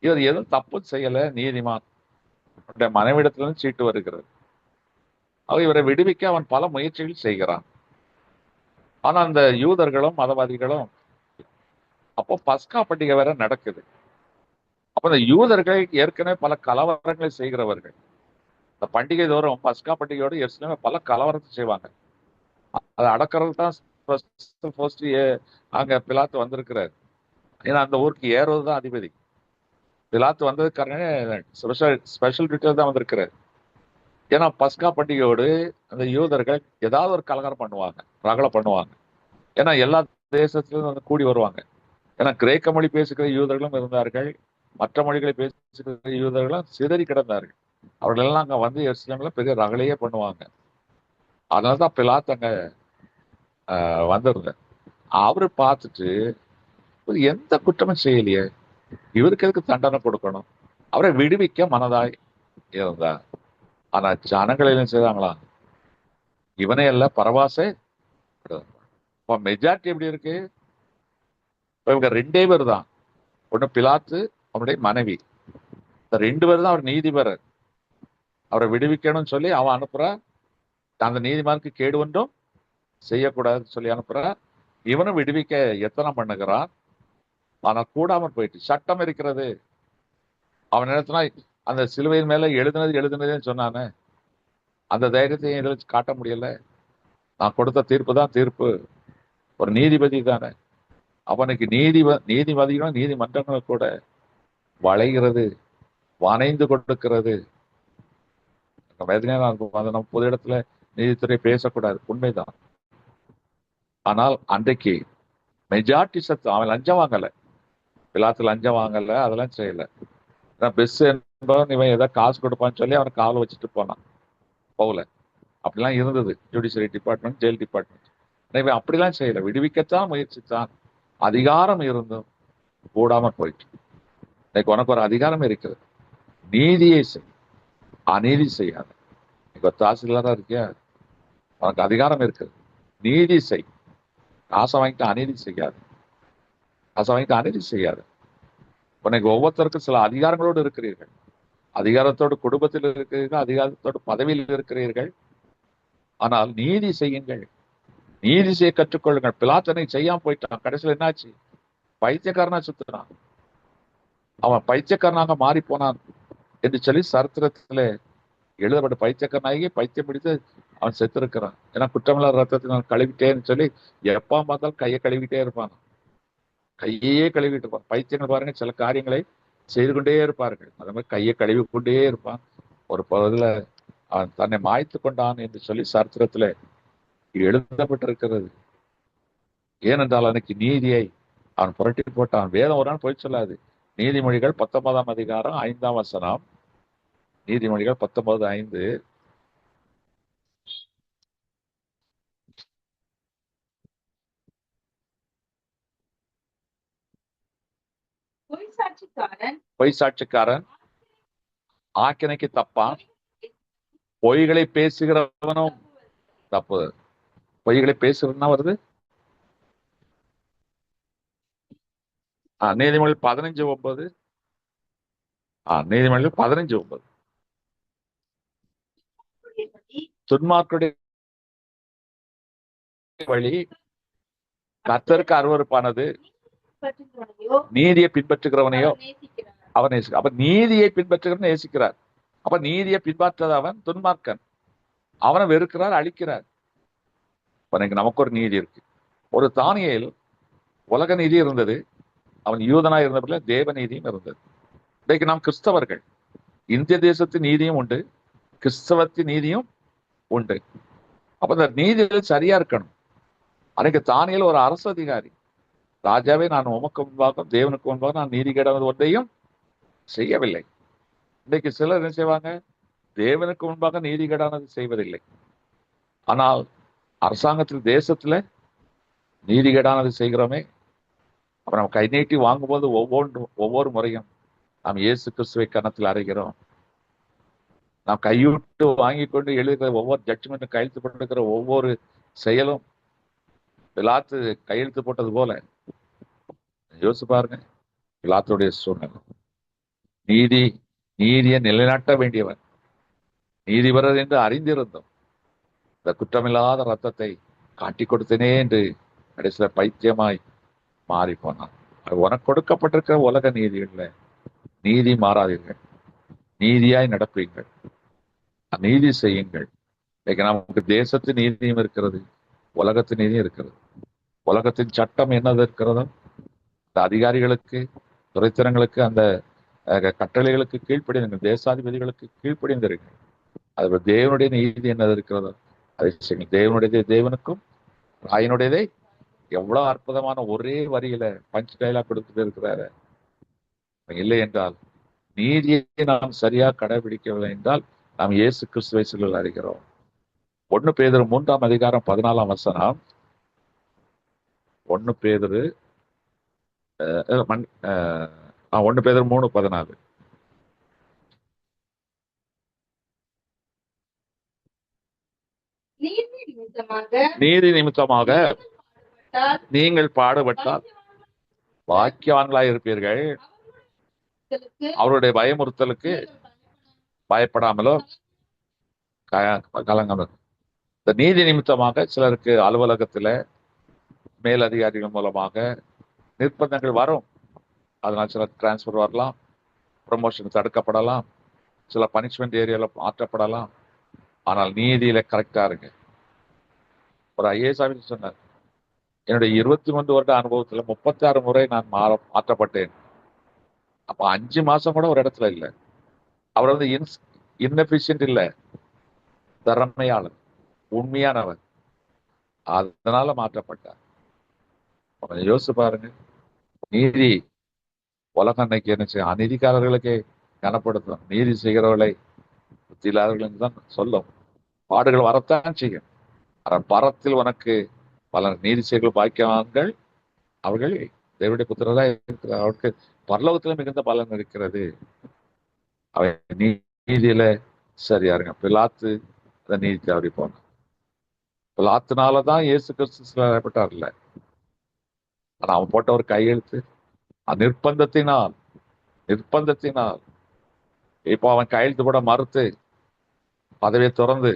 இவர் எதுவும் தப்பு செய்யல, நீதிமான், மனைவிடத்திலிருந்து சீட்டு வருகிறது. இவரை விடுவிக்க அவன் பல முயற்சிகள் செய்கிறான். ஆனா அந்த யூதர்களும் மதவாதிகளும், அப்போ பஸ்கா பண்டிகை வேற நடக்குது. அப்ப இந்த யூதர்கள் ஏற்கனவே பல கலவரங்களை செய்கிறவர்கள். இந்த பண்டிகை தோறும் பஸ்கா பண்டிகையோடு ஏற்கனவே பல கலவரத்தை செய்வாங்க. அதை அடக்கிறது தான் அங்க பிலாத்து வந்திருக்கிறார். ஏன்னா அந்த ஊருக்கு ஏறுவது தான் அதிபதி. பிலாத்து வந்ததுக்காரனே ஸ்பெஷல் டியூட்டியில் தான் வந்திருக்கிறார். ஏன்னா பஸ்கா பண்டிகையோடு அந்த யூதர்கள் ஏதாவது ஒரு கலவரம் பண்ணுவாங்க, ரகலை பண்ணுவாங்க. ஏன்னா எல்லா தேசத்திலும் வந்து கூடி வருவாங்க. ஏன்னா கிரேக்க மொழி பேசுகிற யூதர்களும் இருந்தார்கள், மற்ற மொழிகளை பேசுகிற யூதர்களும் சிதறி கிடந்தார்கள். அவர்கள் எல்லாம் அங்க வந்து எருசலேம்ல பெரிய ரகலையே பண்ணுவாங்க. அதனாலதான் பிலாத்து அங்க வந்திருந்தார். அவரு பார்த்துட்டு எந்த குற்றமும் செய்யலையே, இவருக்கு எதுக்கு தண்டனை கொடுக்கணும், அவரை விடுவிக்க மனதாய் இருந்தார். ஆனா ஜனங்கள் என்ன செய்தாங்களா, இவனே அல்ல பரவாசே. இப்ப மெஜாரிட்டி எப்படி இருக்கு, இவங்க 2 பேர் தான். ஒண்ணு பிலாத்து, அவனுடைய மனைவி. இந்த 2 பேர் தான் அவர் நீதிபரர். அவரை விடுவிக்கணும்னு சொல்லி அவன் அனுப்புற. அந்த நீதிமானுக்கு கேடு ஒன்றும் செய்யக்கூடாதுன்னு சொல்லி அனுப்புற. இவனும் விடுவிக்க எத்தனை பண்ணுகிறான். ஆனா கூடாமல் போயிட்டு, சட்டம் இருக்கிறது. அவன் நினைத்தனா அந்த சிலுவையின் மேல எழுதுனதுன்னு சொன்னானே, அந்த தைரியத்தையும் இதில் காட்ட முடியல. நான் கொடுத்த தீர்ப்பு தான் தீர்ப்பு, ஒரு நீதிபதி தானே. அவனுக்கு நீதிபதிகளும் நீதிமன்றங்களும் கூட வளைகிறது, வணைந்து கொடுக்கிறது. நம்ம பொது இடத்துல நீதித்துறை பேசக்கூடாது, உண்மைதான். ஆனால் அன்றைக்கு மெஜாரிட்டி சத்து, அவன் லஞ்சம் வாங்கல, பிலாத்து லஞ்சம் வாங்கல, அதெல்லாம் செய்யல. பெஸ் என்பவன் இவன் ஏதாவது காசு கொடுப்பான்னு சொல்லி அவனை காவல வச்சுட்டு போனான், போகல. அப்படிலாம் இருந்தது ஜுடிஷியரி டிபார்ட்மெண்ட், ஜெயில் டிபார்ட்மெண்ட். இவன் அப்படிலாம் செய்யல, விடுவிக்கத்தான் முயற்சித்தான். அதிகாரம் இருந்தும் கூடாம போயிட்டு. இன்னைக்கு உனக்கு ஒரு அதிகாரம் இருக்கிறது, நீதியை செய், அநீதி செய்யாத. இன்னைக்கு ஒரு தாசில்தாரா இருக்கியா, உனக்கு அதிகாரம் இருக்குது, நீதி செய், காசை வாங்கிட்டு அநீதி செய்யாது, காசை வாங்கிட்டு அநீதி செய்யாது. உனக்கு ஒவ்வொருத்தருக்கும் சில அதிகாரங்களோடு இருக்கிறீர்கள். அதிகாரத்தோடு குடும்பத்தில் இருக்கிறீர்கள், அதிகாரத்தோடு பதவியில் இருக்கிறீர்கள். ஆனால் நீதி செய்யுங்கள், நீதி செய்ய கற்றுக்கொள்ளுங்கள். பிலாத்தனை செய்யாம போயிட்டான். கடைசியில் என்னாச்சு, பைத்தியக்காரனா சுத்தினான். அவன் பைத்தியக்காரனாக மாறி போனான் என்று சொல்லி சரித்திரத்துல எழுதப்பட்ட பைத்தியக்காரனாகி பைத்தியம் பிடித்து அவன் செத்துருக்கிறான். ஏன்னா குற்றமில்லாத ரத்தத்தை நான் கழுவிட்டேன்னு சொல்லி எப்ப பார்த்தாலும் கையை கழுவிட்டே இருப்பான், கையே கழுவிட்டு இருப்பான். பைத்தியங்கள் பாருங்க, சில காரியங்களை செய்து கொண்டே இருப்பார்கள். அதே மாதிரி கையை கழுவி கொண்டே இருப்பான். ஒரு பகுதியில அவன் தன்னை மாய்த்து கொண்டான் என்று சொல்லி சரித்திரத்துல எழுதப்பட்டிருக்கிறது. ஏனென்றால் அன்னைக்கு நீதியை அவன் புரட்டி போட்டான். வேதம் ஒரு நாள் போய் சொல்லாது. நீதிமொழிகள் 19ஆம் அதிகாரம் 5ஆம் வசனம். நீதிமொழிகள் 19:5. பொய் சாட்சிக்காரன் ஆக்கினைக்கு தப்பான், பொய்களை பேசுகிறவனும் தப்பு. பொய்களை பேசுறதுன்னா வருது நீதிமொழி 15:9. நீதிமொழி 15:9. துன்மார்க்குடைய வழி கர்த்தருக்கு அருவருப்பானது, நீதியை பின்பற்றுகிறவனையோ அவன் நேசிக்கிறார். அப்ப நீதியை பின்பற்றுகிறவன் நேசிக்கிறார். அப்ப நீதியை பின்பற்றாத அவன் துன்மார்க்கன், அவனை வெறுக்கிறார், அழிக்கிறார். நமக்கு ஒரு நீதி இருக்கு. ஒரு தானியேல் உலக நீதி இருந்தது, அவன் யூதனா இருந்தபடில தேவ நீதியும் இருந்தது. இன்றைக்கு நாம் கிறிஸ்தவர்கள், இந்திய தேசத்து நீதியும் உண்டு, கிறிஸ்தவத்தின் நீதியும் உண்டு. அப்ப இந்த நீதியில் சரியா இருக்கணும். அன்னைக்கு தானியேல் ஒரு அரசு அதிகாரி, ராஜாவே நான் உமக்கு முன்பாக தேவனுக்கு முன்பாக நான் நீதி கேடானது ஒன்றையும் செய்யவில்லை. இன்றைக்கு சிலர் என்ன செய்வாங்க, தேவனுக்கு முன்பாக நீதி கேடானது செய்வதில்லை, ஆனால் அரசாங்கத்தில் தேசத்துல நீதி கேடானது செய்கிறோமே. அப்ப நம்ம கை நீட்டி வாங்கும்போது ஒவ்வொரு முறையும் நாம் இயேசு கிறிஸ்துவை கன்னத்தில் அறைகிறோம். நாம் கையூட்டு வாங்கி கொண்டு எழுதுகிற ஒவ்வொரு ஜட்ஜ்மெண்ட்டும் கையெழுத்து போட்டிருக்கிற ஒவ்வொரு செயலும் பிலாத்து கையெழுத்து போட்டது போல. யோசிச்சு பாருங்க பிலாத்துடைய சூழ்நிலை. நீதியை நிலைநாட்ட வேண்டியவன், நீதிபரர் என்று அறிந்திருந்தோம், இந்த குற்றமில்லாத ரத்தத்தை காட்டி கொடுத்தனே என்று கடைசியில பைத்தியமாய் மாறி போனான். உனக்கு கொடுக்கப்பட்டிருக்கிற உலக நீதிகள்ல நீதி மாறாதீர்கள், நீதியாய் நடப்பீங்கள், நீதி செய்யுங்கள். இன்னைக்கு நமக்கு தேசத்து நீதியும் இருக்கிறது, உலகத்து நீதியும் இருக்கிறது. உலகத்தின் சட்டம் என்னது இருக்கிறதோ அந்த அதிகாரிகளுக்கு, துறைத்தனங்களுக்கு, அந்த கட்டளைகளுக்கு கீழ்ப்படிந்தீர்கள், தேசாதிபதிகளுக்கு கீழ்ப்படிந்தீர்கள். அது தேவனுடைய நீதி என்னது இருக்கிறதோ அதை செய்யுங்கள். தேவனுடையதே தேவனுக்கும், ராயனுடையதை எவ்வளவு அற்புதமான ஒரே வரியில பஞ்ச் டைலாக் கொடுத்துட்டு இருக்கிறாரு. இல்லை என்றால் நீதியை நாம் சரியா கடைபிடிக்கவில்லை என்றால் நாம் இயேசு கிறிஸ்துவை சிலுவையில் அறைகிறோம். 1 பேதுரு 3ஆம் அதிகாரம் 14ஆம் வசனம். 1 பேதுரு 3:14. நீதி நிமித்தமாக நீங்கள் பாடுபட்டால் பாக்கியவான்களாய் இருப்பீர்கள். அவருடைய பயமுறுத்தலுக்கு பயப்படாமலோ கலங்காமலோ. இந்த நீதி நிமித்தமாக சிலருக்கு அலுவலகத்துல மேலதிகாரிகள் மூலமாக நிர்பந்தங்கள் வரும். அதனால் சில டிரான்ஸ்பர் வரலாம், ப்ரமோஷன் தடுக்கப்படலாம், சில பனிஷ்மெண்ட் ஏரியால மாற்றப்படலாம். ஆனால் நீதியில கரெக்டா இருங்க. ஒரு ஐஏஎஸ் ஆஃபீஸர் சொன்னார், என்னுடைய 23 வருட அனுபவத்துல 36 முறை நான் மாற்றப்பட்டேன். அப்ப 5 மாசம் கூட ஒரு இடத்துல இல்லை. அவர் வந்து இன்எஃபிஷியன்ட் இல்லை, திறமையாளர், உண்மையானவர், அதனால மாற்றப்பட்டார். யோசிச்சு பாருங்க. நீதி உலகம் இன்னைக்கு என்ன செய்யும், அநீதிக்காரர்களுக்கே கனப்படுத்தும், நீதி செய்கிறவர்களை புத்தி இல்லாதவர்கள் தான் சொல்லும். பாடுகள் வரத்தான் செய்யும், ஆனால் பரத்தில் உனக்கு பல நீதி செய்கள் பாக்கியவான்கள் அவர்கள் தேவனுடைய புத்திரராக இருக்கிறார், அவருக்கு பரலோகத்துல மிகுந்த பலன் இருக்கிறது. அவை நீதியில சரியா இருங்க. பிலாத்து அந்த நீதி தவறி போனான். பிலாத்துனாலதான் இயேசு கிறிஸ்து சிலுவையிடப்பட்டார் இல்ல, ஆனா அவன் போட்ட ஒரு கையெழுத்து நிர்பந்தத்தினால் இப்போ அவன் கையெழுத்து போட மறுத்து பதவியை திறந்து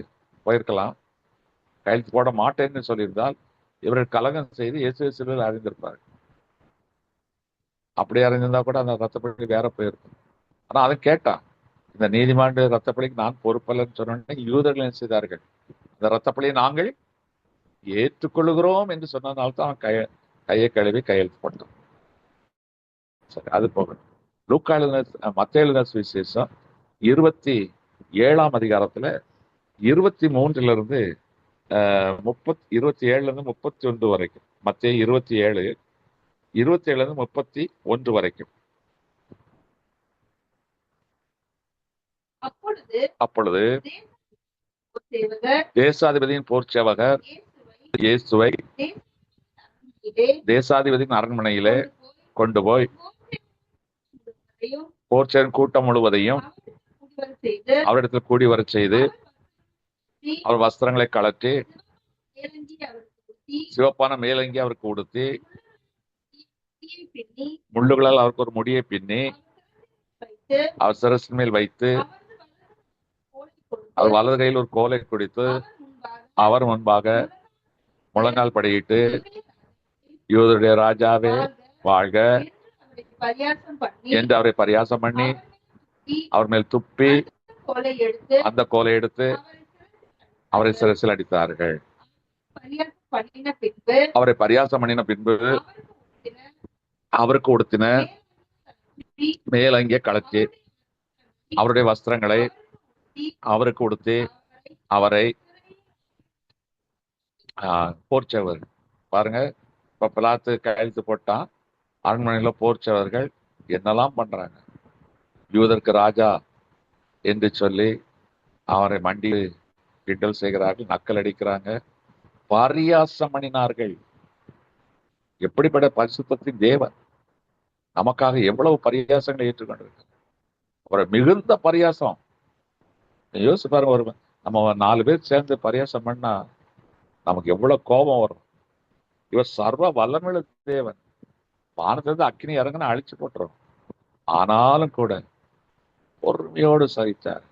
போயிருக்கலாம். கையெழுத்து போட மாட்டேன்னு சொல்லியிருந்தால் இவர்கள் கலகம் செய்து இயேசு சிலுவையில் அறிந்திருப்பார்கள். அப்படி அறிந்திருந்தா கூட அந்த ரத்தப்பள்ளி வேற போயிருக்கும். ஆனா அதை கேட்டான், இந்த நீதிமான் ரத்தப்பள்ளிக்கு நான் பொறுப்பல்லன்னு சொன்ன யூதர்கள் என்ன செய்தார்கள், இந்த ரத்தப்பள்ளியை நாங்கள் ஏற்றுக்கொள்ளுகிறோம் என்று சொன்னதுனால்தான் அவன் கையை கழுவி கையெழுத்து போட்டான். சரி, அது போக லூக்கா எழுதின மத்தேயு எழுதின சுவிசேஷம் 27ஆம் அதிகாரத்துல 23 இருந்து 27 31 வரைக்கும். மத்தேயு 27 31 வரைக்கும். அப்பொழுது தேசாதிபதியின் போர் சேவகர் இயேசுவை தேசாதிபதியின் அரண்மனையிலே கொண்டு போய் போர்ச்சேரின் கூட்டம் முழுவதையும் அவரிடத்தில் கூடி வர செய்து அவர் வஸ்திரங்களை கழற்றி சிவப்பான மேலங்கி அவருக்கு உடுத்தி முள்ளுகளால் அவருக்கு ஒரு முடியை பின்னி அவர் சிரசின் மேல் வைத்து அவர் வலது கையில் ஒரு கோலை குடித்து அவர் முன்பாக முழங்கால் படியிட்டு, யூதருடைய ராஜாவே வாழ்க என்று அவரை பரியாசம் பண்ணி அவர் மேல் துப்பி அந்த கோலை எடுத்து அவரை சிரசில் அடித்தார்கள். அவரை பரியாசம் பண்ணின பின்பு அவருக்கு உடுத்தின மேலங்கிய கலச்சி அவருடைய வஸ்திரங்களை அவருக்கு உடுத்தி அவரை போர்ச்சவர். பாருங்க, இப்ப பிலாத்து கையெழுத்து போட்டான், அரண்மனையில போர்ச்சவர்கள் என்னெல்லாம் பண்றாங்க. யூதருக்கு ராஜா என்று சொல்லி அவரை மண்டி கிண்டல் செய்கிறார்கள், நக்கல் அடிக்கிறாங்க, பரியாசம் பண்ணினார்கள். எப்படிப்பட்ட பரிசுத்தத்தின் தேவன் நமக்காக எவ்வளவு பரியாசங்களை ஏற்றுக்கொண்டிருக்க, ஒரு மிகுந்த பரியாசம். யோசிச்சு பாருங்க, ஒரு நம்ம 4 பேர் சேர்ந்து பரியாசம் பண்ணா நமக்கு எவ்வளவு கோபம் வரும். இவர் சர்வ வல்லமையுள்ள தேவன், வானத்திலிருந்து அக்கினி இறங்குன்னு அழிச்சு போட்டுரும். ஆனாலும் கூட பொறுமையோடு சகித்தார்.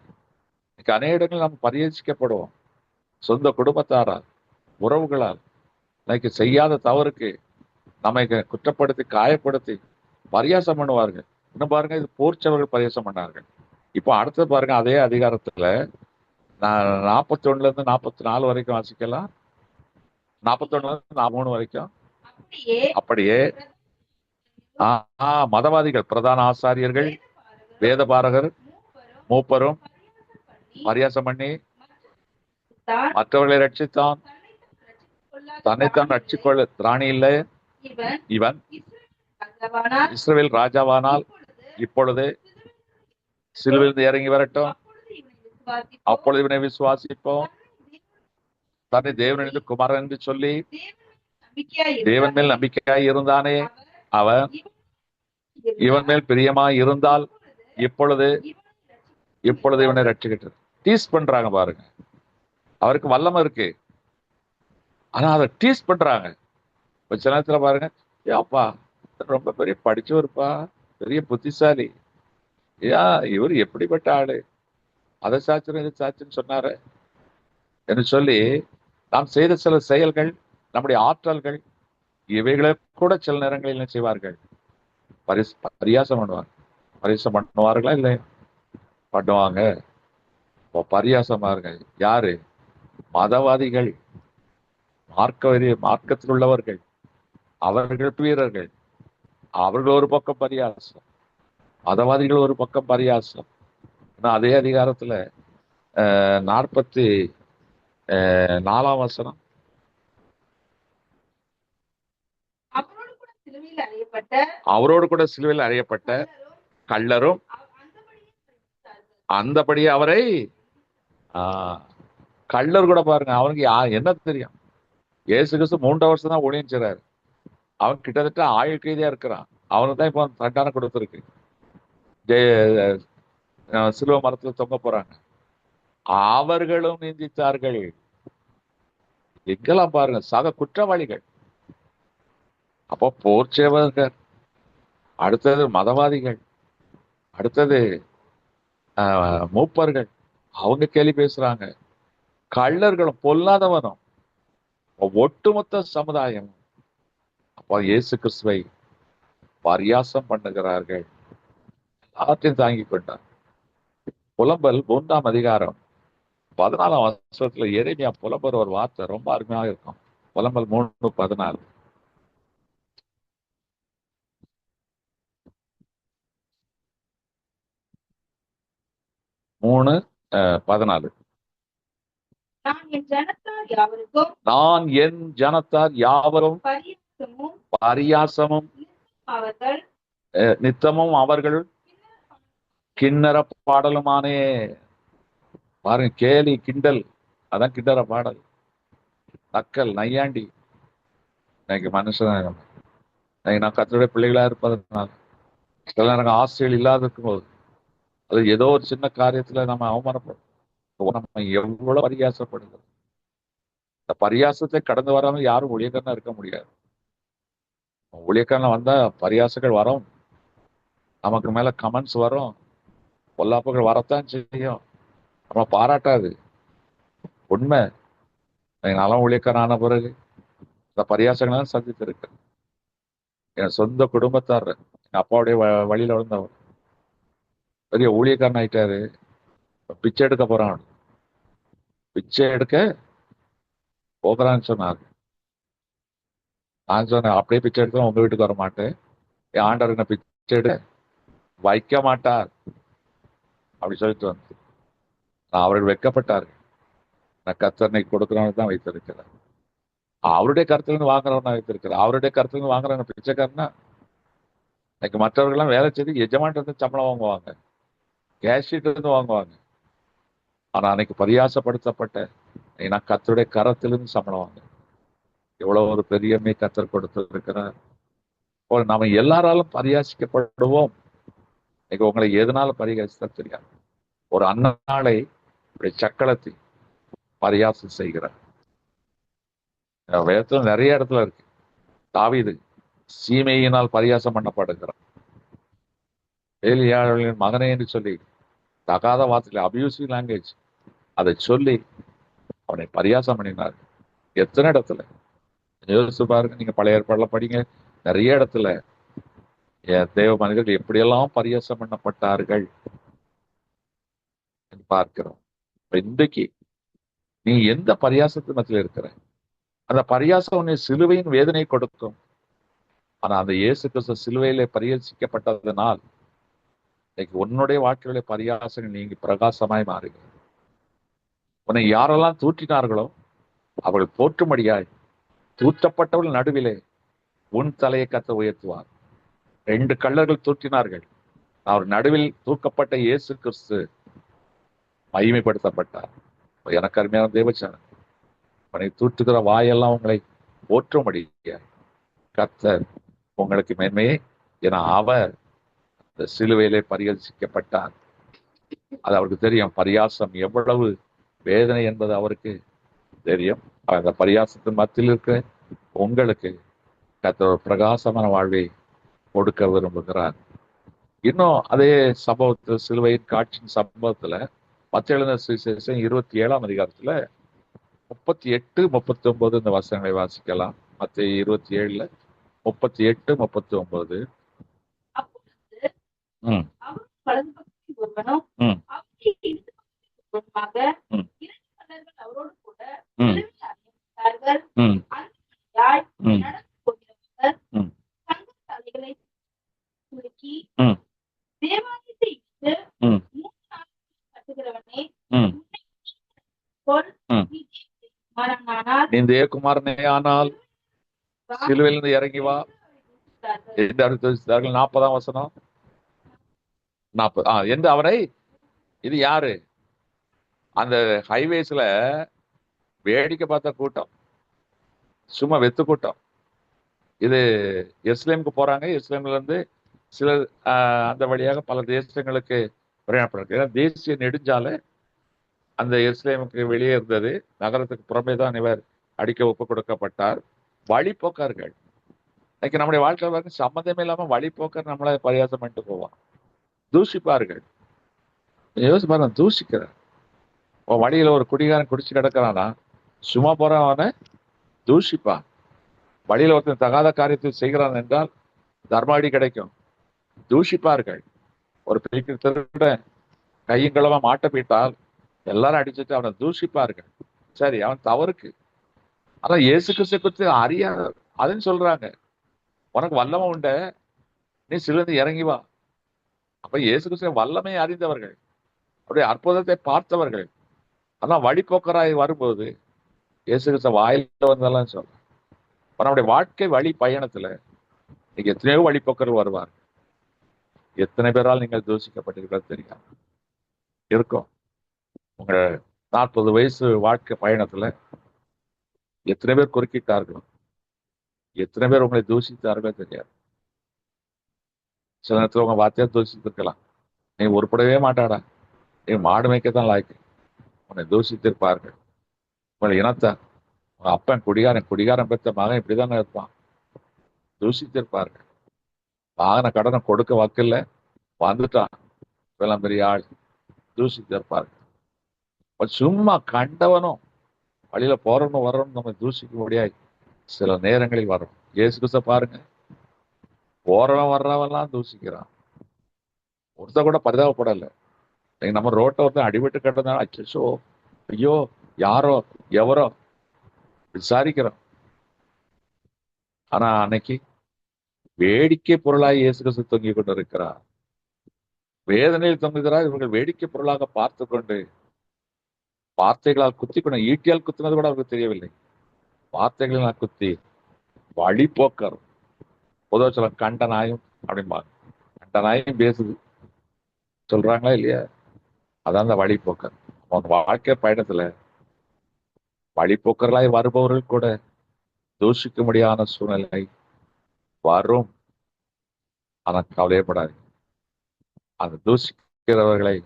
இன்னைக்கு அநேக இடங்கள் நம்ம பரிகசிக்கப்படுவோம், சொந்த குடும்பத்தாரால், உறவுகளால். இன்னைக்கு செய்யாத தவறுக்கு நம்மை குற்றப்படுத்தி காயப்படுத்தி பரியாசம் பண்ணுவார்கள். இன்னும் பாருங்க, இது போர்ச்சவர்கள் பரியாசம் பண்ணார்கள். இப்போ அடுத்து பாருங்க, அதே அதிகாரத்துல 41 இருந்து 44 வரைக்கும் வாசிக்கலாம். 41 இருந்து 43 வரைக்கும். அப்படியே மதவாதிகள், பிரதான ஆசாரியர்கள், வேதபாரகர், மூப்பரும் பரியாசம் பண்ணி மற்றவர்களை ரட்சித்தான், தன்னைத்தான் ரட்சிக்கொள்ள திராணி இல்லை. இவன் இஸ்ரவேல் ராஜாவானால் இப்பொழுது சிலுவையிலிருந்து இறங்கி வரட்டும், அப்பொழுது இவனை விசுவாசிப்போம். தன்னை தேவன் என்று குமாரன் என்று சொல்லி தேவன் மேல் நம்பிக்கையாய் இருந்தானே, அவன் இவன் மேல் பிரியமாய் இருந்தால் இப்பொழுது இவனை ரட்சிக்கிட்டு டீஸ் பண்றாங்க. பாருங்க, அவருக்கு வல்லமை இருக்கு, ஆனா அதை டீஸ் பண்றாங்க. கொஞ்ச நேரத்துல பாருங்க, அப்பா ரொம்ப பெரிய படிச்சவருப்பா, பெரிய புத்திசாலி, இவர் எப்படிப்பட்ட ஆளு, அதை சாட்சியம் இதை சாட்சியம் சொன்னாரு என்று சொல்லி நாம் செய்த சில செயல்கள், நம்முடைய ஆற்றல்கள், இவைகளை கூட சில நேரங்களில் என்ன செய்வார்கள், பரியாசம் பண்ணுவாங்க. பரியாசம் பண்ணுவார்களா? இல்லை, பண்ணுவாங்க. பரியாசமா இருங்க. யாரு? மதவாதிகள், மார்க்கத்தில் உள்ளவர்கள், அவர்கள் வீரர்கள், அவர்கள் ஒரு பக்கம் பரியாசம், மதவாதிகள் ஒரு பக்கம் பரியாசம். அதே அதிகாரத்துல 44 வசனம், அவரோடு கூட சிலுவையில் அறையப்பட்ட கள்ளரும் அந்தபடியே அவரை கள்ளர் கூட பாருங்க, அவனுக்கு என்ன தெரியும்? இயேசு கிறிஸ்து 3 வருஷம் தான் ஊழியம் செய்றாரு. அவன் கிட்டத்தட்ட ஆயுள் கைதியா இருக்கிறான். அவனுக்கு தான் இப்போ தண்டனை கொடுத்துருக்கு, சிலுவை மரத்துல தொங்க போறாங்க. அவர்களும் நிந்தித்தார்கள். எங்கெல்லாம் பாருங்க, சக குற்றவாளிகள். அப்போ போர்ச்சேவர்கள், அடுத்தது மதவாதிகள், அடுத்தது மூப்பர்கள், அவங்க கேலி பேசுறாங்க. கள்ளர்களும் பொல்லாதவனும், ஒட்டுமொத்த சமுதாயம் அப்போ இயேசு கிறிஸ்துவை பரியாசம் பண்ணுகிறார்கள். எல்லாத்தையும் தாங்கி கொண்டார். புலம்பல் 3ஆம் அதிகாரம் 14ஆம் வசனத்துல எரேமியா புலம்புற ஒரு வார்த்தை ரொம்ப அருமையாக இருக்கும். புலம்பல் 3:14. நான் என் ஜனத்தார் யாவரும் பரியாசமும் நித்தமும் அவர்கள் கிண்ணற பாடலுமானே. பாருங்க, கேலி கிண்டல், அதான் கிண்ணற பாடல், நக்கல் நையாண்டி. இன்னைக்கு மனுஷன், இன்னைக்கு நான் கர்த்தருடைய பிள்ளைகளா இருப்பதனால சில நேரம் ஆசைகள் இல்லாத இருக்கும்போது, அது ஏதோ ஒரு சின்ன காரியத்துல நம்ம அவமானப்படும், நம்ம எவ்வளவு பரியாசப்படுகிறது. இந்த பரியாசத்தை கடந்து வராம யாரும் ஊழியக்காரனா இருக்க முடியாது. ஊழியக்காரனா வந்தா பரியாசங்கள் வரும், நமக்கு மேல கமெண்ட்ஸ் வரும், பொல்லாப்புகள் வரத்தான் செய்யும். நம்ம பாராட்டாது. உண்மை. நலம் ஊழியக்காரன் பிறகு இந்த பரியாசங்கள்லாம் சந்தித்திருக்கு. என் சொந்த குடும்பத்தார், எங்க அப்பாவுடைய வழியில வந்தவர் பெரிய ஊழியக்காரன் ஆயிட்டாரு. பிச்சை எடுக்க போறான். பிச்சை எடுக்க போகிறான்னு சொன்னார். நான் சொன்னேன், அப்படியே பிச்சை எடுக்க உங்க வீட்டுக்கு வர மாட்டேன். என் ஆண்டவர் என்ன பிச்சை எடுக்க வைக்க மாட்டார் அப்படி சொல்லிட்டு வந்து அவர்கள் வெட்கப்பட்டார்கள். நான் கர்த்தனை கொடுக்கிறவனுக்கு தான் வைத்திருக்கிறேன். அவருடைய கருத்துல வாங்குறவன் தான் வைத்திருக்கிறேன். அவருடைய கருத்துல வாங்குறவன் பிச்சைக்காரனா? இன்னைக்கு மற்றவர்கள்லாம் வேலை செய்து எஜமான்ட்டு இருந்து சம்பளம் வாங்குவாங்க, கேஷீட் இருந்து வாங்குவாங்க. ஆனா அன்னைக்கு பரியாசப்படுத்தப்பட்ட ஏன்னா கர்த்தருடைய கரத்திலிருந்து சம்பளம் வாங்க எவ்வளவு ஒரு பெரியமை கர்த்தர் கொடுத்திருக்கிறார். நாம எல்லாராலும் பரியாசிக்கப்படுவோம். இன்னைக்கு உங்களை எதனால பரிகாசித்தா தெரியாது. ஒரு அண்ணாளை இப்படி சக்களத்தை பரியாசம் செய்கிறார். வேதத்துல நிறைய இடத்துல இருக்கு. தாவீது சீமையினால் பரியாசம் பண்ணப்படுகிறார். வேலியாளர்களின் மகனே என்று சொல்லி தகாத வார்த்தைகள், அபியூசிவ் லாங்குவேஜ், அதை சொல்லி அவனை பரியாசம் பண்ணினார். எத்தனை இடத்துல யோசிச்சு பாருங்க. நீங்க பழைய ஏற்பாடுல படிங்க. நிறைய இடத்துல தேவ மனிதர்கள் எப்படியெல்லாம் பரியாசம் பண்ணப்பட்டார்கள் பார்க்கிறோம். இன்றைக்கு நீ எந்த பரியாசத்து மத்தியில் இருக்கிற? அந்த பரியாசம் உன்னை சிலுவையின் வேதனை கொடுக்கும். ஆனா அந்த இயேசு கிறிஸ்து சிலுவையிலே பரியாசிக்கப்பட்டதனால் இன்னைக்கு உன்னுடைய வாழ்க்கையில பரியாசங்கள் நீங்கி பிரகாசமாய் மாறுகிறது. உன்னை யாரெல்லாம் தூற்றினார்களோ அவர்கள் போற்றும்படியாய் தூற்றப்பட்டவர்கள் நடுவிலே உன் தலையை கர்த்தர் உயர்த்துவார். 2 கள்ளர்கள் தூற்றினார்கள். அவர் நடுவில் தூக்கப்பட்ட இயேசு கிறிஸ்து மகிமைப்படுத்தப்பட்டார். எனக்கு அருமையான தேவச்சனம், உன்னை தூற்றுகிற வாயெல்லாம் உங்களை போற்றும்படியாய் கர்த்தர் உங்களுக்கு மேன்மையே. என அவர் இந்த சிலுவையிலே பரிகசிக்கப்பட்டார். அது அவருக்கு தெரியும். பரியாசம் எவ்வளவு வேதனை என்பது அவருக்கு தெரியும். அந்த பரியாசத்தின் மத்தியில் இருக்கிற உங்களுக்கு கர்த்தர் பிரகாசமான வாழ்வை கொடுக்க விரும்புகிறார். இன்னும் அதே சம்பவத்துல, சிலுவையின் காட்சியின் சம்பவத்துல மத்திய 27ஆம் அதிகாரத்துல 38, 39 இந்த வசனங்களை வாசிக்கலாம். மத்திய 27ல 38, 39. நீ தேவகுமாரனே ஆனால் சிலுவையிலிருந்து இறங்கி வா என்று அறிவித்தார்கள். 40ஆம் வசனம். 40 என்று அவரை, இது யாரு? அந்த ஹைவேஸ்ல வேடிக்கை பார்த்த கூட்டம், சும்மா வெத்து கூட்டம். இது எருசலேமுக்கு போறாங்க. எருசலேம்ல இருந்து சிலர் அந்த வழியாக பல தேசங்களுக்கு பிரயாணப்படுறாங்க. தேசிய நெடுஞ்சாலை அந்த எருசலேமுக்கு வெளியே இருந்தது. நகரத்துக்கு புறமே தான் இவர் அடிக்க ஒப்பு கொடுக்கப்பட்டார். வழிபோக்கர்கள் இன்னைக்கு நம்முடைய வாழ்க்கை சம்மந்தமே இல்லாம வழிபோக்கர் நம்மளை பரியாசம் பண்ணிட்டு போவான், தூஷிப்பார்கள். யோசிச்சு பாருங்க, தூஷிக்கிறார். வழியில ஒரு குடிகாரன் குடிச்சு கிடக்கிறானா, சும்மா போறவனை தூஷிப்பான். வழியில ஒருத்தன் தகாத காரியத்தை செய்கிறான் என்றால் தர்மாடி கிடைக்கும், தூஷிப்பார்கள். ஒரு பெரிய திருட கையங்களவா மாட்ட போயிட்டால் எல்லாரும் அடிச்சுட்டு அவனை தூஷிப்பார்கள். சரி, அவன் தவறுக்கு. ஆனா இயேசு கிறிஸ்து குறித்து அறியாத அதுன்னு சொல்றாங்க. உனக்கு வல்லமை உண்ட, நீ சிலுவையிலிருந்து இறங்கி வா. அப்ப இயேசு கிறிஸ்து வல்லமை அறிந்தவர்கள், அப்படியே அற்புதத்தை பார்த்தவர்கள். ஆனா வழிபோக்கராய் வரும்போது இயேசு கிறிஸ்து வாயில வந்தெல்லாம் சொல்ற. நம்முடைய வாழ்க்கை வழி பயணத்துல நீங்க எத்தனையோ வழிபோக்கர்கள் வருவார். எத்தனை பேரால் நீங்கள் தூஷிக்கப்பட்டிருக்கிறது தெரியும் இருக்கும். உங்க 40 வயசு வாழ்க்கை பயணத்துல எத்தனை பேர் குறுக்கிட்டார்களோ, எத்தனை பேர் உங்களை தூஷித்தார்களோ தெரியாது. சில நேரத்தில் உங்க வார்த்தையா தூஷித்திருக்கலாம். நீ உருப்படவே மாட்டாடா, நீ மாடு மேய்க்கத்தான் லாய்க்கு, உன்னை தூஷித்திருப்பார்கள். உங்களை இனத்தான், உங்க அப்பன் குடிகாரன் பெற்ற மகன் இப்படிதானே இருப்பான், தூஷித்திருப்பார்கள். வாங்கின கடனை கொடுக்க வக்கில்ல வந்துட்டான், இதெல்லாம் பெரிய ஆள், தூஷித்திருப்பார்கள். சும்மா கண்டவனும் வழியில போறவனும் வர்றவனும் நம்ம தூஷிக்க முடியாது. சில நேரங்களில் வரும். இயேசு கிறிஸ்துவ பாருங்க, போறவன் வர்றவன்லாம் தூஷிக்கிறான், ஒருத்த கூட பரிதாபப்படல. நம்ம ரோட்டை ஒருத்தன் அடிபட்டு கட்டதான் அச்சோ ஐயோ யாரோ எவரோ விசாரிக்கிறோம். ஆனா அன்னைக்கு வேடிக்கை பொருளாய் இயேசு கிறிஸ்து தொங்கிக் கொண்டு இருக்கிறார். வேதனையில் தொங்குகிறார். இவர்கள் வேடிக்கை பொருளாக பார்த்து கொண்டு வார்த்தைகளால் குத்தி கொண்டு, ஈட்டியால் குத்தினது கூட அவருக்கு தெரியவில்லை, வார்த்தைகளால் குத்தி வழி போக்கர். பொதுவாக சொல்ல கண்ட நாயும் அப்படிம்பாங்க, கண்ட நாயும் பேசுது சொல்றாங்களா இல்லையா? அதான் அந்த வழி போக்கர். அவங்க வாழ்க்கை பயணத்துல வழிபோக்கர்களாய் வருபவர்கள் கூட தூஷிக்க முடியாத சூழ்நிலை வரும். ஆனா கவலையப்படாது, அந்த தூஷிக்கிறவர்களை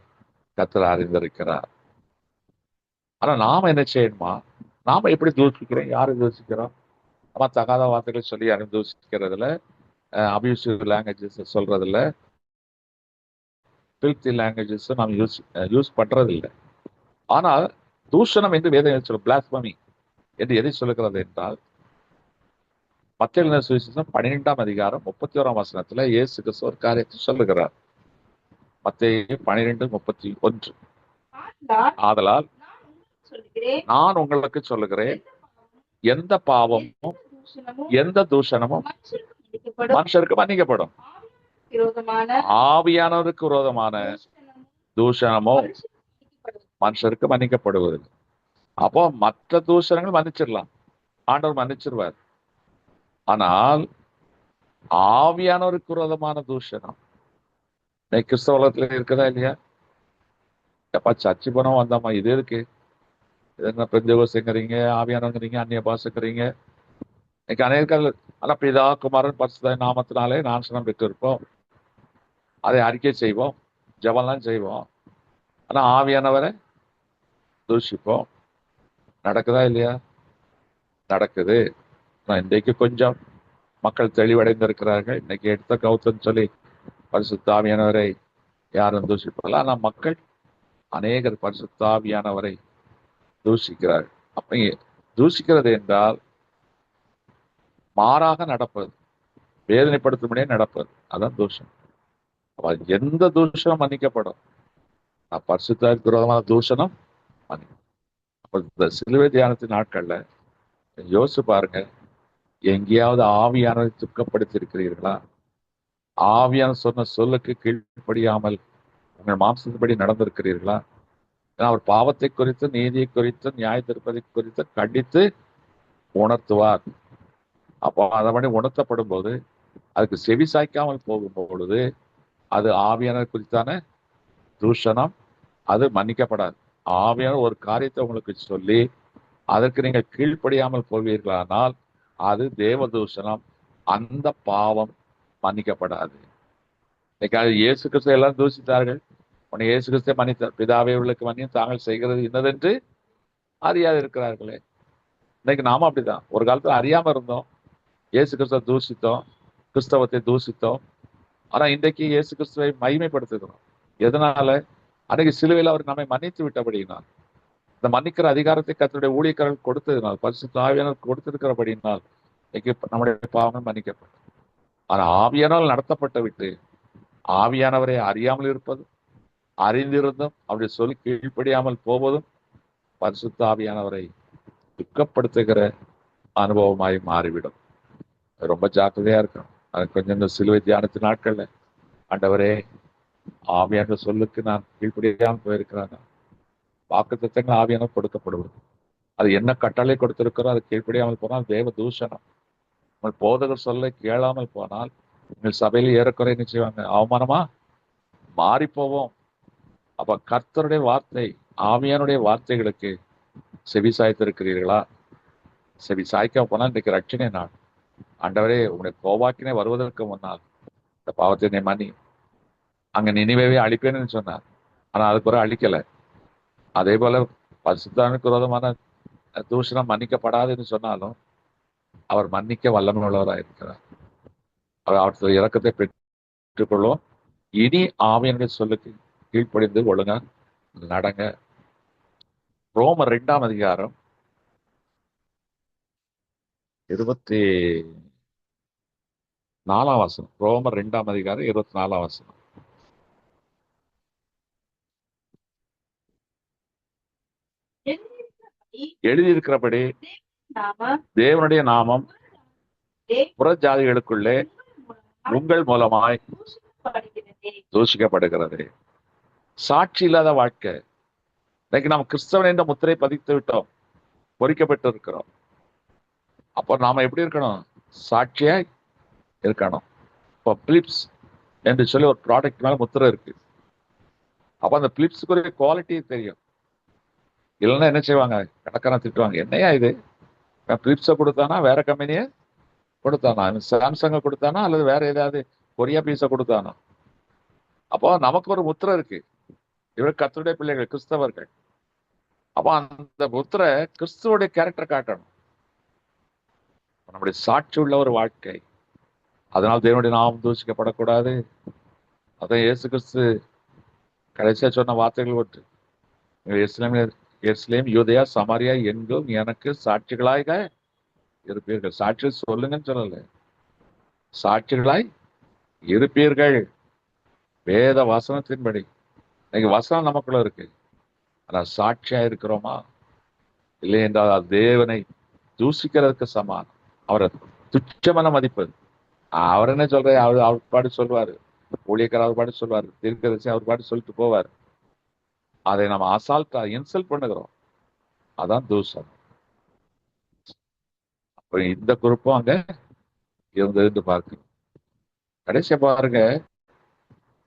கர்த்தர் அறிந்திருக்கிறார். ஆனா நாம என்ன செய்யணுமா? நாம எப்படி தூஷிக்கிறோம்? யாரு தூஷிக்கிறோம்? நம்ம தகாத வார்த்தைகள் சொல்லி யாரும் தூஷிக்கிறதுல, அபியூசிவ் லாங்குவேஜஸ் சொல்றதுல, பில்த்தி லாங்குவேஜஸ் நாம் யூஸ் பண்றது இல்லை. ஆனால் தூஷணம் என்று வேதம் சொல்லும், பிளாஸ்பமி என்று எதை சொல்லுகிறது என்றால், மத்தேயு சுவிசேஷம் 12ஆம் அதிகாரம் 31ஆம் வசனத்துல இயேசு கிறிஸ்து ஒரு காரியத்தை சொல்லுகிறார். மத்தேயு 12:31. ஆதலால் நான் உங்களுக்கு சொல்லுகிறேன், எந்த பாவமும் எந்த தூஷணமும் மனுஷருக்கு மன்னிக்கப்படும், ஆவியானவருக்கு விரோதமான தூஷணமோ மனுஷருக்கு மன்னிக்கப்படுவது. அப்போ மற்ற தூஷணங்கள் மன்னிச்சிடலாம், ஆண்டவர் மன்னிச்சிருவார். ஆனால் ஆவியானவருக்கு விரோதமான தூஷணம் கிறிஸ்தவ உலகத்துல இருக்குதா இல்லையா? எப்பா சர்ச்சு போனா வந்தாமா, இது இருக்கு, என்ன பெந்தேகோஸ்தேங்கிறீங்க, ஆவியானவங்கிறீங்க, அந்நிய பாஷைக்கிறீங்க. இன்னைக்கு அநேகர்கள் ஆனா பிதா குமாரன் பரிசுத்த நாமத்தினாலே நாசனம் பெற்று இருப்போம், அதை அறிக்கை செய்வோம், ஜெபம்லாம் செய்வோம். ஆனா ஆவியானவரை தூஷிப்போம். நடக்குதா இல்லையா? நடக்குது. இன்றைக்கு கொஞ்சம் மக்கள் தெளிவடைந்திருக்கிறார்கள். இன்னைக்கு எடுத்த கவுத்தன்னு சொல்லி பரிசுத்த ஆவியானவரை யாரும் தூஷிப்பதில்லை. ஆனா மக்கள் அநேகர் பரிசுத்த ஆவியானவரை தூஷிக்கிறார்கள். அப்ப தூஷிக்கிறது என்றால் மாறாக நடப்பது, வேதனைப்படுத்தும்படியே நடப்பது, அதான் தூஷம். எந்த தூஷணம் மன்னிக்கப்படும்? பரிசுத்தத்திற்கு விரோதமான தூஷணம் மன்னிக்கும். அப்ப இந்த சிலுவை தியானத்தின் நாட்கள்ல யோசிச்சு பாருங்க, எங்கேயாவது ஆவியானவரை துக்கப்படுத்தி இருக்கிறீர்களா? ஆவியான சொன்ன சொல்லுக்கு கீழ்ப்படியாமல் உங்கள் மாம்சத்தின்படி நடந்திருக்கிறீர்களா? அவர் பாவத்தை குறித்து, நீதியை குறித்து, நியாய திருப்பதி குறித்து கண்டித்து உணர்த்துவார். அப்போ அதன்படி உணர்த்தப்படும் போது அதுக்கு செவி சாய்க்காமல் போகும் பொழுது அது ஆவியானவர் குறித்தான தூஷணம், அது மன்னிக்கப்படாது. ஆவியானவர் ஒரு காரியத்தை உங்களுக்கு சொல்லி அதற்கு நீங்கள் கீழ்ப்படியாமல் போவீர்களானால் அது தேவ தூஷணம், அந்த பாவம் மன்னிக்கப்படாது. இன்னைக்கு இயேசு கிறிஸ்து எல்லாம் தூஷித்தார்கள், உன்னை இயேசு கிறிஸ்துவை மன்னித்தார், பிதாவே உள்ளுக்கு மன்னியும் தாங்கள் செய்கிறது இன்னதென்று அறியாது இருக்கிறார்களே. இன்னைக்கு நாம அப்படிதான். ஒரு காலத்துல அறியாம இருந்தோம், இயேசு கிறிஸ்துவை தூஷித்தோம், கிறிஸ்தவத்தை தூஷித்தோம். ஆனா இன்றைக்கு இயேசு கிறிஸ்துவை மகிமைப்படுத்துகிறோம். எதனால? அன்னைக்கு சிலுவையில் அவர் நம்மை மன்னித்து விட்டபடியினால், இந்த மன்னிக்கிற அதிகாரத்தை கர்த்தருடைய ஊழியக்காரர்கள் கொடுத்ததினால், பரிசுத்த ஆவியானவர் கொடுத்திருக்கிறபடியினால் இன்னைக்கு நம்முடைய பாவங்கள் மன்னிக்கப்படும். ஆனா ஆவியானால் நடத்தப்பட்டு விட்டு ஆவியானவரை அறியாமல் இருப்பது, அறிந்திருந்தும் அவருடைய சொல்லி கீழ்ப்படியாமல் போவதும் பரிசுத்த ஆவியானவரை துக்கப்படுத்துகிற அனுபவமாய் மாறிவிடும். ரொம்ப ஜாக்கிரதையா இருக்கணும். அது கொஞ்சம் இந்த சிலுவை தியானத்தின் நாட்கள்ல, ஆண்டவரே ஆவியான சொல்லுக்கு நான் கீழ்ப்படியாமல் போயிருக்கிறாங்க, வாக்கு தத்தங்கள் ஆவியானவர் கொடுக்கப்படுவது, அது என்ன கட்டளை கொடுத்திருக்கிறோம் அது கீழ்ப்படியாமல் போனால் தேவ தூஷணம். உங்கள் போதகர் சொல்ல கேளாமல் போனால் உங்கள் சபையில ஏறக்குறை என்ன செய்வாங்க? அவமானமா மாறி போவோம். அப்ப கர்த்தருடைய வார்த்தை, ஆவியானுடைய வார்த்தைகளுக்கு செவி சாய்த்திருக்கிறீர்களா? செவி சாய்க்க போனால் இன்றைக்கு ரட்சணை நாள். ஆண்டவரே உங்களுடைய கோவாக்கினை வருவதற்கு முன்னால் இந்த பாவத்தினை மன்னி, அங்க நினைவே அழிப்பேன்னு சொன்னார், ஆனா அதுக்கு ஒரு அழிக்கல. அதே போல பரிசுத்தானுக்கு விரோதமான தூஷணம் மன்னிக்கப்படாதுன்னு சொன்னாலும் அவர் மன்னிக்க வல்லமை உள்ளவராக இருக்கிறார். அவர் அவருடைய இரக்கத்தை பெற்றுக்கொள்ளும். இனி ஆவியனுடைய சொல்லுக்கு கீழ்ப்படிந்து ஒழுங்கா நடங்க. ரோமர் 2ஆம் அதிகாரம் 24ஆம் வசனம். ரோமர் 2ஆம் அதிகாரம் 24ஆம் வசனம். எழுதியிருக்கிறபடி தேவனுடைய நாமம் புற ஜாதிகளுக்குள்ளே உங்கள் மூலமாய் தூஷிக்கப்படுகிறது. சாட்சி இல்லாத வாழ்க்கை. இன்னைக்கு நாம் கிறிஸ்தவன் என்ற முத்திரை பதித்து விட்டோம், பொறிக்கப்பட்டு இருக்கிறோம். அப்போ நாம எப்படி இருக்கணும்? சாட்சியா இருக்கணும். இப்போ பிலிப்ஸ் என்று சொல்லி ஒரு ப்ராடக்ட் மேல முத்திரை இருக்கு. அப்ப அந்த பிலிப்ஸுக்குரிய குவாலிட்டி தெரியும். இல்லைன்னா என்ன செய்வாங்க? கணக்கான திட்டுவாங்க, என்னையா இது, பிலிப்ஸை கொடுத்தானா வேற கம்பெனியை கொடுத்தானா, சாம்சங்கை கொடுத்தானா அல்லது வேற ஏதாவது கொரியா பீஸை கொடுத்தானா? அப்போ நமக்கு ஒரு முத்திரை இருக்கு. இவர் கர்த்தருடைய பிள்ளைகள், கிறிஸ்தவர்கள். அப்போ அந்த முத்திரை கிறிஸ்துவோடைய கேரக்டர் காட்டணும். நம்முடைய சாட்சி உள்ள ஒரு வாழ்க்கை. அதனால் தேவனுடைய நாமம் தூஷிக்கப்படக்கூடாது. அதான் இயேசு கிறிஸ்து கடைசியா சொன்ன வார்த்தைகள் ஒன்று, எருசலேம், யூதேயா, சமாரியா எங்கும் எனக்கு சாட்சிகளாக இருப்பீர்கள். சாட்சி சொல்லுங்கன்னு சொல்லல, சாட்சிகளாய் இருப்பீர்கள். வேத வசனத்தின்படி. இன்னைக்கு வசனம் நமக்குள்ள இருக்கு, ஆனா சாட்சியா இருக்கிறோமா? இல்லை என்றால் அது தேவனை தூஷிக்கிறதுக்கு சமானம். அவரை துச்சமான மதிப்பது. அவர் என்ன சொல்ற, அவர் பாட்டு சொல்வாரு, ஊழியக்காரர் அவர் பாட்டு சொல்வாரு, தீர்க்கதரிசி அவர் பாட்டு சொல்லிட்டு போவார். அதை நம்ம அசால்ட்டா இன்சல்ட் பண்ணுகிறோம். அதான் தூஷம். அப்ப இந்த குரூப்பும் அங்க இருந்தது பார்க்கணும். கடைசியா பாருங்க,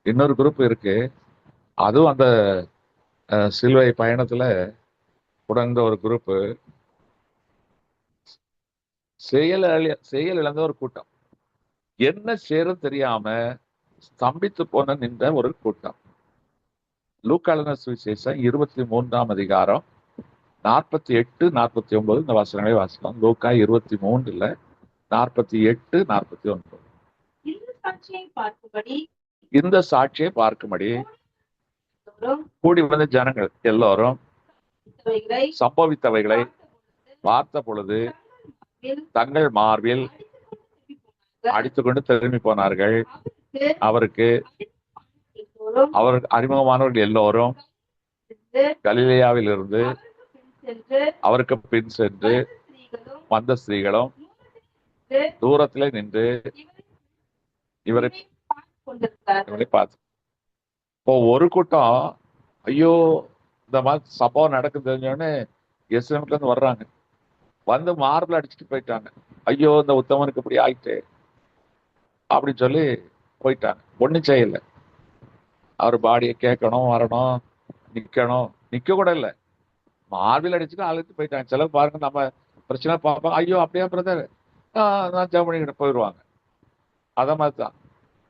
இன்னொரு குரூப் இருக்கு. அதுவும் அந்த சிலுவை பயணத்துல உடந்த ஒரு குரூப். செயல் இழந்த ஒரு கூட்டம். என்ன சேரும் தெரியாம ஸ்தம்பித்து போன நின்ற ஒரு கூட்டம். லூக்கா எழுதின சுவிசேஷம் 23ஆம் அதிகாரம் 48, 49 இந்த வசனங்களை வாசிக்கலாம். லூக்கா 23 48, 49. இந்த சாட்சியை பார்க்கும்படி கூடி வந்த ஜனங்கள் எல்லோரும் சம்பவித்தவைகளை பார்த்த பொழுது தங்கள் மார்பில் அடித்துக்கொண்டு திரும்பி போனார்கள். அவருக்கு அறிமுகமானவர்கள் எல்லோரும் கலிலேயாவில் இருந்து அவருக்கு பின் சென்று வந்த ஸ்திரீகளும் தூரத்திலே நின்று இவரை பார்த்து. இப்போ ஒரு கூட்டம், ஐயோ இந்த மாதிரி சம்பவம் நடக்குது தெரிஞ்சோடனே எஸ்எம்ல இருந்து வர்றாங்க. வந்து மார்பிள் அடிச்சுட்டு போயிட்டாங்க. ஐயோ இந்த உத்தமனுக்கு இப்படி ஆயிட்டு அப்படின்னு சொல்லி போயிட்டாங்க. ஒன்றும் செய்யல. அவர் பாடியை கேட்கணும், வரணும், நிக்கணும். நிக்க கூட இல்லை, மார்பிள் அடிச்சுட்டு அழுத்து போயிட்டாங்க. சிலர் பாருங்க, நம்ம பிரச்சனை பார்ப்பாங்க, ஐயோ அப்படியே பிரதர் நான் ஜெர்மனிக்கிட்ட போயிடுவாங்க. அத மாதிரி தான்,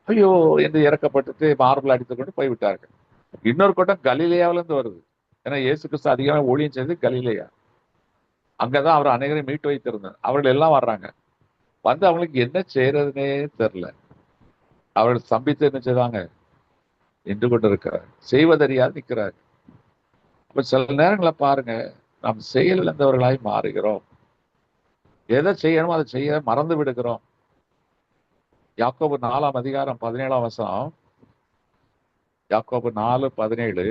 ஐயோ என்று இறக்கப்பட்டு மார்பிள் அடித்து கொண்டு போய்விட்டார்கள். இன்னொரு கூட்டம் கலிலேயாவில இருந்து வருது. ஏன்னா இயேசு கிறிஸ்து அதிகமாக ஊழியம் செய்து கலிலேயா. அங்கதான் அவர் அனைவரையும் மீட்டு வைத்திருந்தார். அவர்கள் எல்லாம் வர்றாங்க. வந்து அவங்களுக்கு என்ன செய்யறதுன்னே தெரியல. அவர்கள் சம்பித்து என்ன செய்வாங்க, நின்று கொண்டு இருக்கிறார், செய்வதறியாது நிற்கிறார். அப்ப சில நேரங்களை பாருங்க, நாம் செயல் இழந்தவர்களாய் மாறுகிறோம். எதை செய்யணுமோ அதை செய்ய மறந்து விடுகிறோம். யாக்கோபு 4ஆம் அதிகாரம் 17ஆம் வசனம். யாக்கோபு 4:17.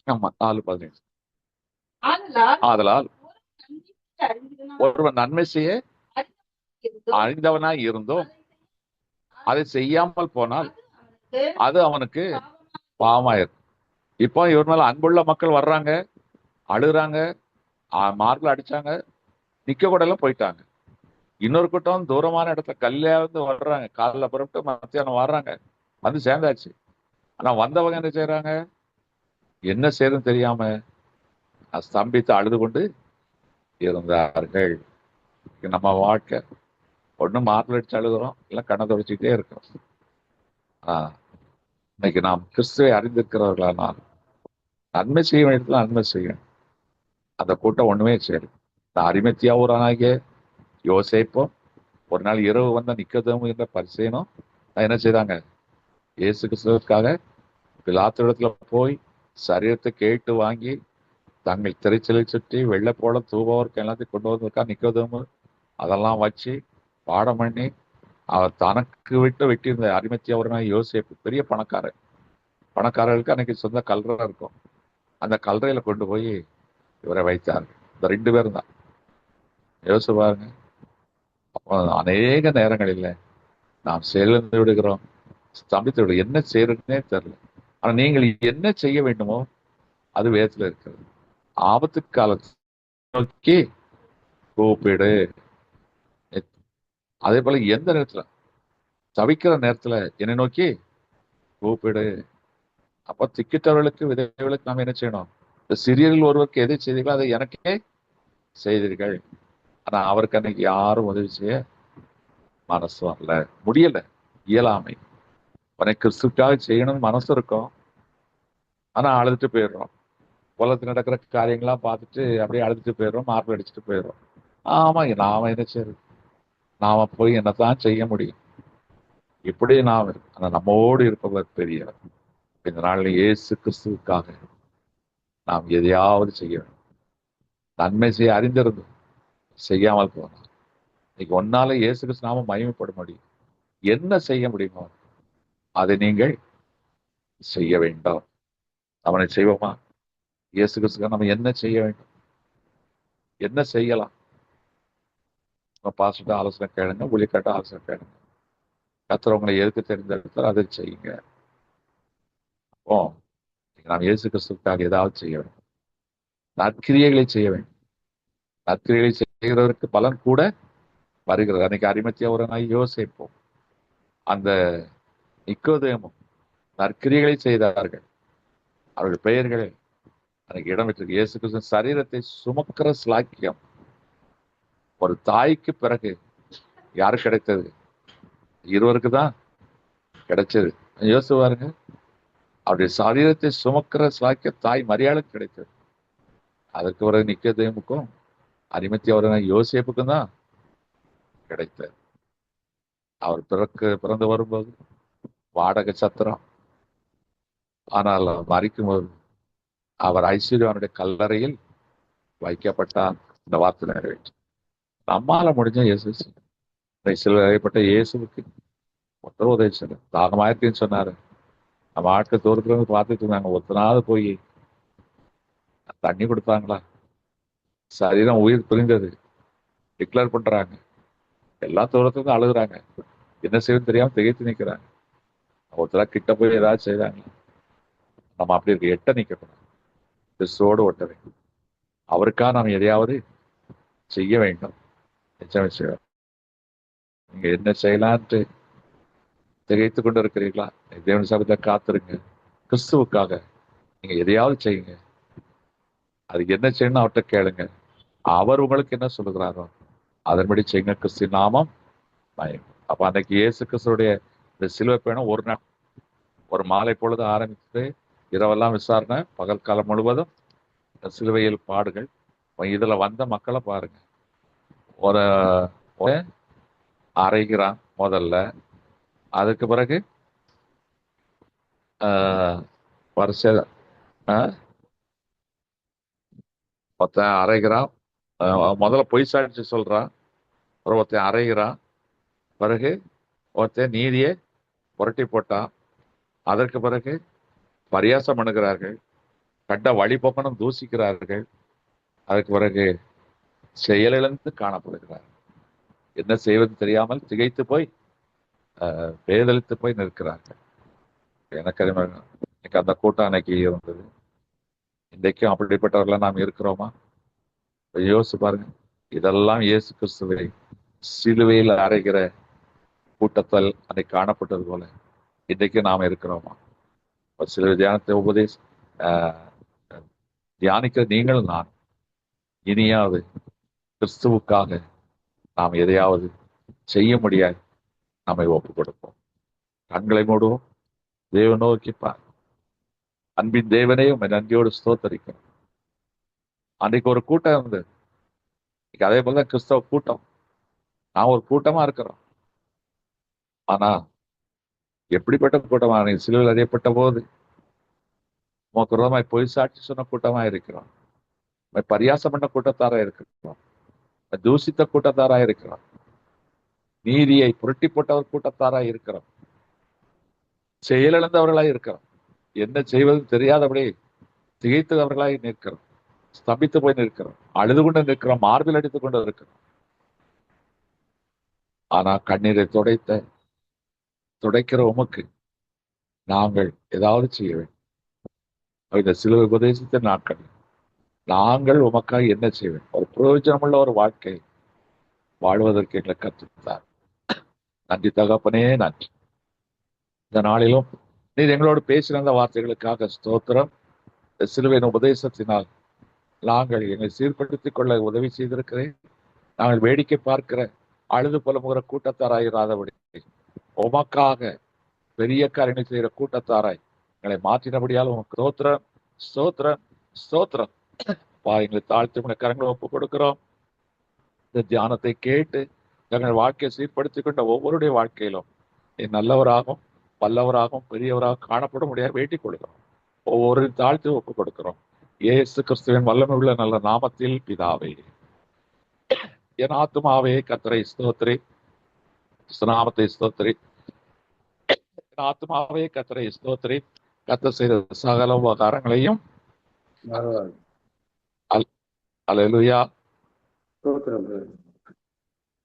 ஆமா, 4:17. ஆதலால் ஒருவன் நன்மை செய்ய அறிந்தவனாய் இருந்தும் அதை செய்யாமல் போனால் அது அவனுக்கு பாவமாயிரும். இப்போ இவர் மேல அன்புள்ள மக்கள் வர்றாங்க, அழுகுறாங்க, மார்பிள் அடிச்சாங்க, நிக்க கூட எல்லாம் போயிட்டாங்க. இன்னொரு கூட்டம் தூரமான இடத்துல கல்யாணம் வர்றாங்க, காலைல புறப்பட்டு மத்தியானம் வர்றாங்க, வந்து சேர்ந்தாச்சு. ஆனா வந்தவங்க என்ன செய்யறாங்க, என்ன செய்யறதுன்னு தெரியாம ஸ்தம்பித்து அழுது கொண்டு இருந்தார்கள். நம்ம வாழ்க்கை ஒண்ணு மார்பிள் அடிச்சு அழுகிறோம், இல்லை கண்ணை தொடச்சிக்கிட்டே இருக்கிறோம். இன்னைக்கு நாம் கிறிஸ்துவை அறிந்திருக்கிறவர்களானால் நன்மை செய்ய வேண்டியதுல நன்மை செய்யணும். அந்த கூட்டம் ஒண்ணுமே செய்யணும். அரிமத்தியாவூரானாகிய யோசேப்பும் ஒரு நாள் இரவு வந்த நிக்கதேமு என்ற பரிசேனும் என்ன செய்தாங்க? இயேசு கிறிஸ்துவுக்காக பிலாத்திடத்துல போய் சரீரத்தை கேட்டு வாங்கி தங்கள் திரைச்சலை சுற்றி வெள்ளை போல தூபவர்க்கு எல்லாத்தையும் கொண்டு வந்திருக்கா நிக்கோதேமு. அதெல்லாம் வச்சு பாடம் பண்ணி அவர் தனக்கு விட்டு வெட்டியிருந்த அரிமத்தியவரான யோசேப்பு பெரிய பணக்காரர்களுக்கு அன்னைக்கு சொந்த கல்லறை இருக்கும். அந்த கல்லறையில கொண்டு போய் இவரை வைத்தார்கள். இந்த 2 பேரும் தான். யோசிச்சு பாருங்க. அப்போ அநேக நேரங்களில் நாம் சேர்ந்து விடுகிறோம், ஸ்தம்பித்து விடு, என்ன செய்யறதுன்னே தெரியல. ஆனா நீங்கள் என்ன செய்ய வேண்டுமோ அது வேதத்துல இருக்கிறது. ஆபத்து காலத்தை நோக்கி கூப்பிடு. அதே போல எந்த நேரத்துல தவிக்கிற நேரத்துல என்னை நோக்கி கூப்பிடு. அப்ப திக்கிட்டவர்களுக்கு விதைகளுக்கு நாம் என்ன செய்யணும்? இந்த சிறியர்கள் ஒருவருக்கு எதை செய்தீர்களோ அதை எனக்கே செய்தீர்கள். ஆனா அவருக்கு அன்னைக்கு யாரும் உதவி செய்ய மனசு வரல, முடியல, இயலாமை. உனக்கு கிறிஸ்துக்காக செய்யணும்னு மனசு இருக்கும், ஆனா அழுதுட்டு போயிடுறோம். உலகத்துல நடக்கிற காரியங்கள்லாம் பார்த்துட்டு அப்படியே அழுதுட்டு போயிடுறோம், மார்பிள் அடிச்சுட்டு போயிடுறோம். ஆமா, நாம என்ன செய்யறது? நாம போய் என்னத்தான் செய்ய முடியும்? இப்படி நாம் ஆனா நம்மோடு இருப்பவர் பெரியவர். இந்த நாளில் இயேசு கிறிஸ்துவுக்காக நாம் எதையாவது செய்ய வேண்டும். நன்மை செய்ய அறிந்திருந்தோம், செய்யாமல் போனோம். இன்னைக்கு ஒன்னால இயேசு கிறிஸ்து நாம மகிமைப்பட முடியும். என்ன செய்ய முடியுமோ அதை நீங்கள் செய்ய வேண்டும். அவனை செய்வோமா? இயேசு கிறிஸ்துக்கு நம்ம என்ன செய்ய வேண்டும்? என்ன செய்யலாம்? பாசிட்ட ஆலோசனை கேளுங்க, ஊழியக்காட்ட ஆலோசனை கேளுங்க. கர்த்தர் உங்களை எதுக்கு தெரிந்தெடுத்தால் அதை செய்யுங்க. அப்போ நாம் இயேசு கிறிஸ்துக்காக ஏதாவது செய்ய வேண்டும். நற்கிரியைகளை செய்ய வேண்டும். நற்கிரியைகளை செய்கிறவருக்கு பலன் கூட வருகிறது. அன்னைக்கு அரிமத்தியவரான யோசேப்பும் அந்த நிக்கோதேமும் நற்கிரியைகளை செய்தார்கள். அவர்கள் பெயர்கள் அன்னைக்கு இடம் பெற்றிருக்கு. இயேசு கிறிஸ்து சரீரத்தை சுமக்கிற ஸ்லாக்கியம் ஒரு தாய்க்கு பிறகு யாரு கிடைத்தது? இருவருக்கு தான் கிடைச்சது. யோசிச்சு பாருங்க. அவருடைய சரீரத்தை சுமக்கிற ஸ்லாக்கியம் தாய் மரியாளுக்கு கிடைத்தது. அதற்கு பிறகு நிக்கோதேமுக்கும் அரிமத்தியவரான யோசேப்புக்கும் தான் கிடைத்தது. அவர் பிறந்து வரும்போது வாடகை சத்திரம், ஆனால் மறிக்கும்போது அவர் ஐஸ்வர்யானுடைய கல்லறையில் வைக்கப்பட்டார். இந்த வார்த்தை நிறைவேற்று. நம்மால முடிஞ்ச இயேசு சிலுவைப்பட்ட இயேசுவுக்கு ஒருத்தர் உதவி செய்யல. தாகமாயிருக்குன்னு சொன்னாரு. நம்ம ஆட்கள் தூரத்துல இருந்து பார்த்துட்டு இருந்தாங்க. ஒருத்தனாவது போய் தண்ணி கொடுத்தாங்களா? சரீரம் உயிர் பிரிந்தது டிக்ளேர் பண்றாங்க. எல்லா தூரத்துக்கும் அழுகுறாங்க. என்ன செய்யணும் தெரியாம திகைத்து நிக்கிறாங்க. ஒருத்தரா கிட்ட போய் ஏதாவது செய்றாங்க. நம்ம அப்படி இருக்கு, எட்ட நிக்கக்கூடாது, கிறிஸ்துவோடு ஒட்ட வேண்டும். அவருக்காக நாம் எதையாவது செய்ய வேண்டும். நிச்சயம் செய்வோம். நீங்க என்ன செய்யலான்ட்டு திகைத்து கொண்டு இருக்கிறீர்களா? தேவன் சபையில காத்திருங்க. கிறிஸ்துவுக்காக நீங்க எதையாவது செய்யுங்க. அதுக்கு என்ன செய்யணும் அவர்கிட்ட கேளுங்க. அவர் உங்களுக்கு என்ன சொல்லுகிறாரோ அதன்படி செய்யுங்க. கிறிஸ்து நாமம் மயம். அப்ப அன்னைக்கு இயேசு கிறிஸ்துடைய இந்த சிலுவை பயணம் ஒரு நாள், ஒரு மாலை பொழுது ஆரம்பித்து இரவெல்லாம் விசாரணை, பகல் காலம் முழுவதும் இந்த சிலுவையில் பாடுகள். இதுல வந்த மக்களை பாருங்க. ஒரு அரைகிறான் முதல்ல, அதுக்கு பிறகு வருஷ ஒருத்தன் அரைகிறான். முதல்ல பொய் சாட்சி சொல்றான், அப்புறம் ஒருத்தன் அரைகிறான், பிறகு ஒருத்தன் நீதியை புரட்டி போட்டான், அதற்கு பிறகு பரியாசம் பண்ணுகிறார்கள், கண்ட வழிபோக்கணும் தூசிக்கிறார்கள், அதுக்கு பிறகு செயலிழந்து காணப்படுகிறார்கள். என்ன செய்வது தெரியாமல் திகைத்து போய் பேதலித்து போய் நிற்கிறார்கள். எனக்கு அந்த கூட்டம் அன்னைக்கு இருந்தது. இன்றைக்கும் அப்படிப்பட்டவர்களாம் நாம் இருக்கிறோமா? யோசிச்சு பாருங்க. இதெல்லாம் இயேசு கிறிஸ்துவை சிலுவையில் அறைகிற கூட்டத்தால் அன்னைக்கு காணப்பட்டது போல இன்றைக்கு நாம் இருக்கிறோமா? சிலுவை தியானத்தை தியானிக்கிற நீங்கள் நான் இனியாவது கிறிஸ்துவுக்காக நாம் எதையாவது செய்ய முடியாது நம்மை ஒப்புக் கொடுப்போம். கண்களை மூடுவோம். தேவன் நோக்கிப்பார். அன்பின் தேவனையும் நன்றியோடு ஸ்தோத்தரிக்கும். அன்றைக்கு ஒரு கூட்டம் இருந்தது. அதே போலதான் கிறிஸ்தவ கூட்டம். நான் ஒரு கூட்டமா இருக்கிறோம். ஆனா எப்படிப்பட்ட கூட்டமா? நீ சிலுவையில் அறியப்பட்ட போது உமக்கு விரோதமாய் பொய் சாட்சி சொன்ன கூட்டமா இருக்கிறோம். பரியாசம் பண்ண கூட்டத்தாரா இருக்கிறோம். தூசித்த கூட்டத்தாரா இருக்கிறோம். நீதியை புரட்டி போட்டவர் கூட்டத்தாரா இருக்கிறோம். செயலிழந்தவர்களாய் இருக்கிறோம். என்ன செய்வது தெரியாதபடி திகைத்தவர்களாய் நிற்கிறோம். ஸ்தம்பித்து போய் நிற்கிறோம். அழுது கொண்டு நிற்கிறோம். மார்பில் அடித்துக் கொண்டு இருக்கிறோம். ஆனா கண்ணீரை துடைக்கிற உமக்கு நாங்கள் ஏதாவது செய்ய வேண்டும். இந்த சிலுவை உபதேசித்த நாட்கள் நாங்கள் உமக்காக என்ன செய்வேன்? ஒரு பிரயோஜனமுள்ள ஒரு வாழ்க்கை வாழ்வதற்கு எங்களை கற்றுத்தார். நன்றி தகப்பனே, நன்றி. இந்த நாளிலும் நீர் எங்களோடு பேசின அந்த வார்த்தைகளுக்காக ஸ்தோத்திரம். சிலுவையின் உபதேசத்தினால் நாங்கள் எங்களை சீர்படுத்திக் கொள்ள உதவி செய்திருக்கிறேன். நாங்கள் வேடிக்கை பார்க்கிற அழுது புலம்புகிற கூட்டத்தாராயிராதபடி உமக்காக பெரிய காரியங்களை செய்கிற கூட்டத்தாராய் எங்களை மாற்றினபடியால் உமக்கு ஸ்தோத்திரம், ஸ்தோத்திரம், ஸ்தோத்திரம். எங்களை தாழ்த்தி உங்களை கரங்களை ஒப்புக் கொடுக்கிறோம். இந்த தியானத்தை கேட்டு எங்கள் வாழ்க்கையை சீர்படுத்திக் கொண்ட ஒவ்வொருடைய வாழ்க்கையிலும் நல்லவராகவும் வல்லவராகவும் பெரியவராக காணப்பட முடியாது வேண்டிக் கொள்கிறோம். ஒவ்வொரு தாழ்த்தி ஒப்புக் கொடுக்கிறோம். இயேசு கிறிஸ்துவின் வல்லமை உள்ள நல்ல நாமத்தில் பிதாவே. என் ஆத்துமாவே கர்த்தரை ஸ்தோத்திரி, நாமத்தை ஸ்தோத்திரி. என் ஆத்துமாவே கர்த்தரை ஸ்தோத்திரி. கர்த்தர் செய்த சகல உபகாரங்களையும் அல்லேலூயா. ஸ்தோத்திரம்.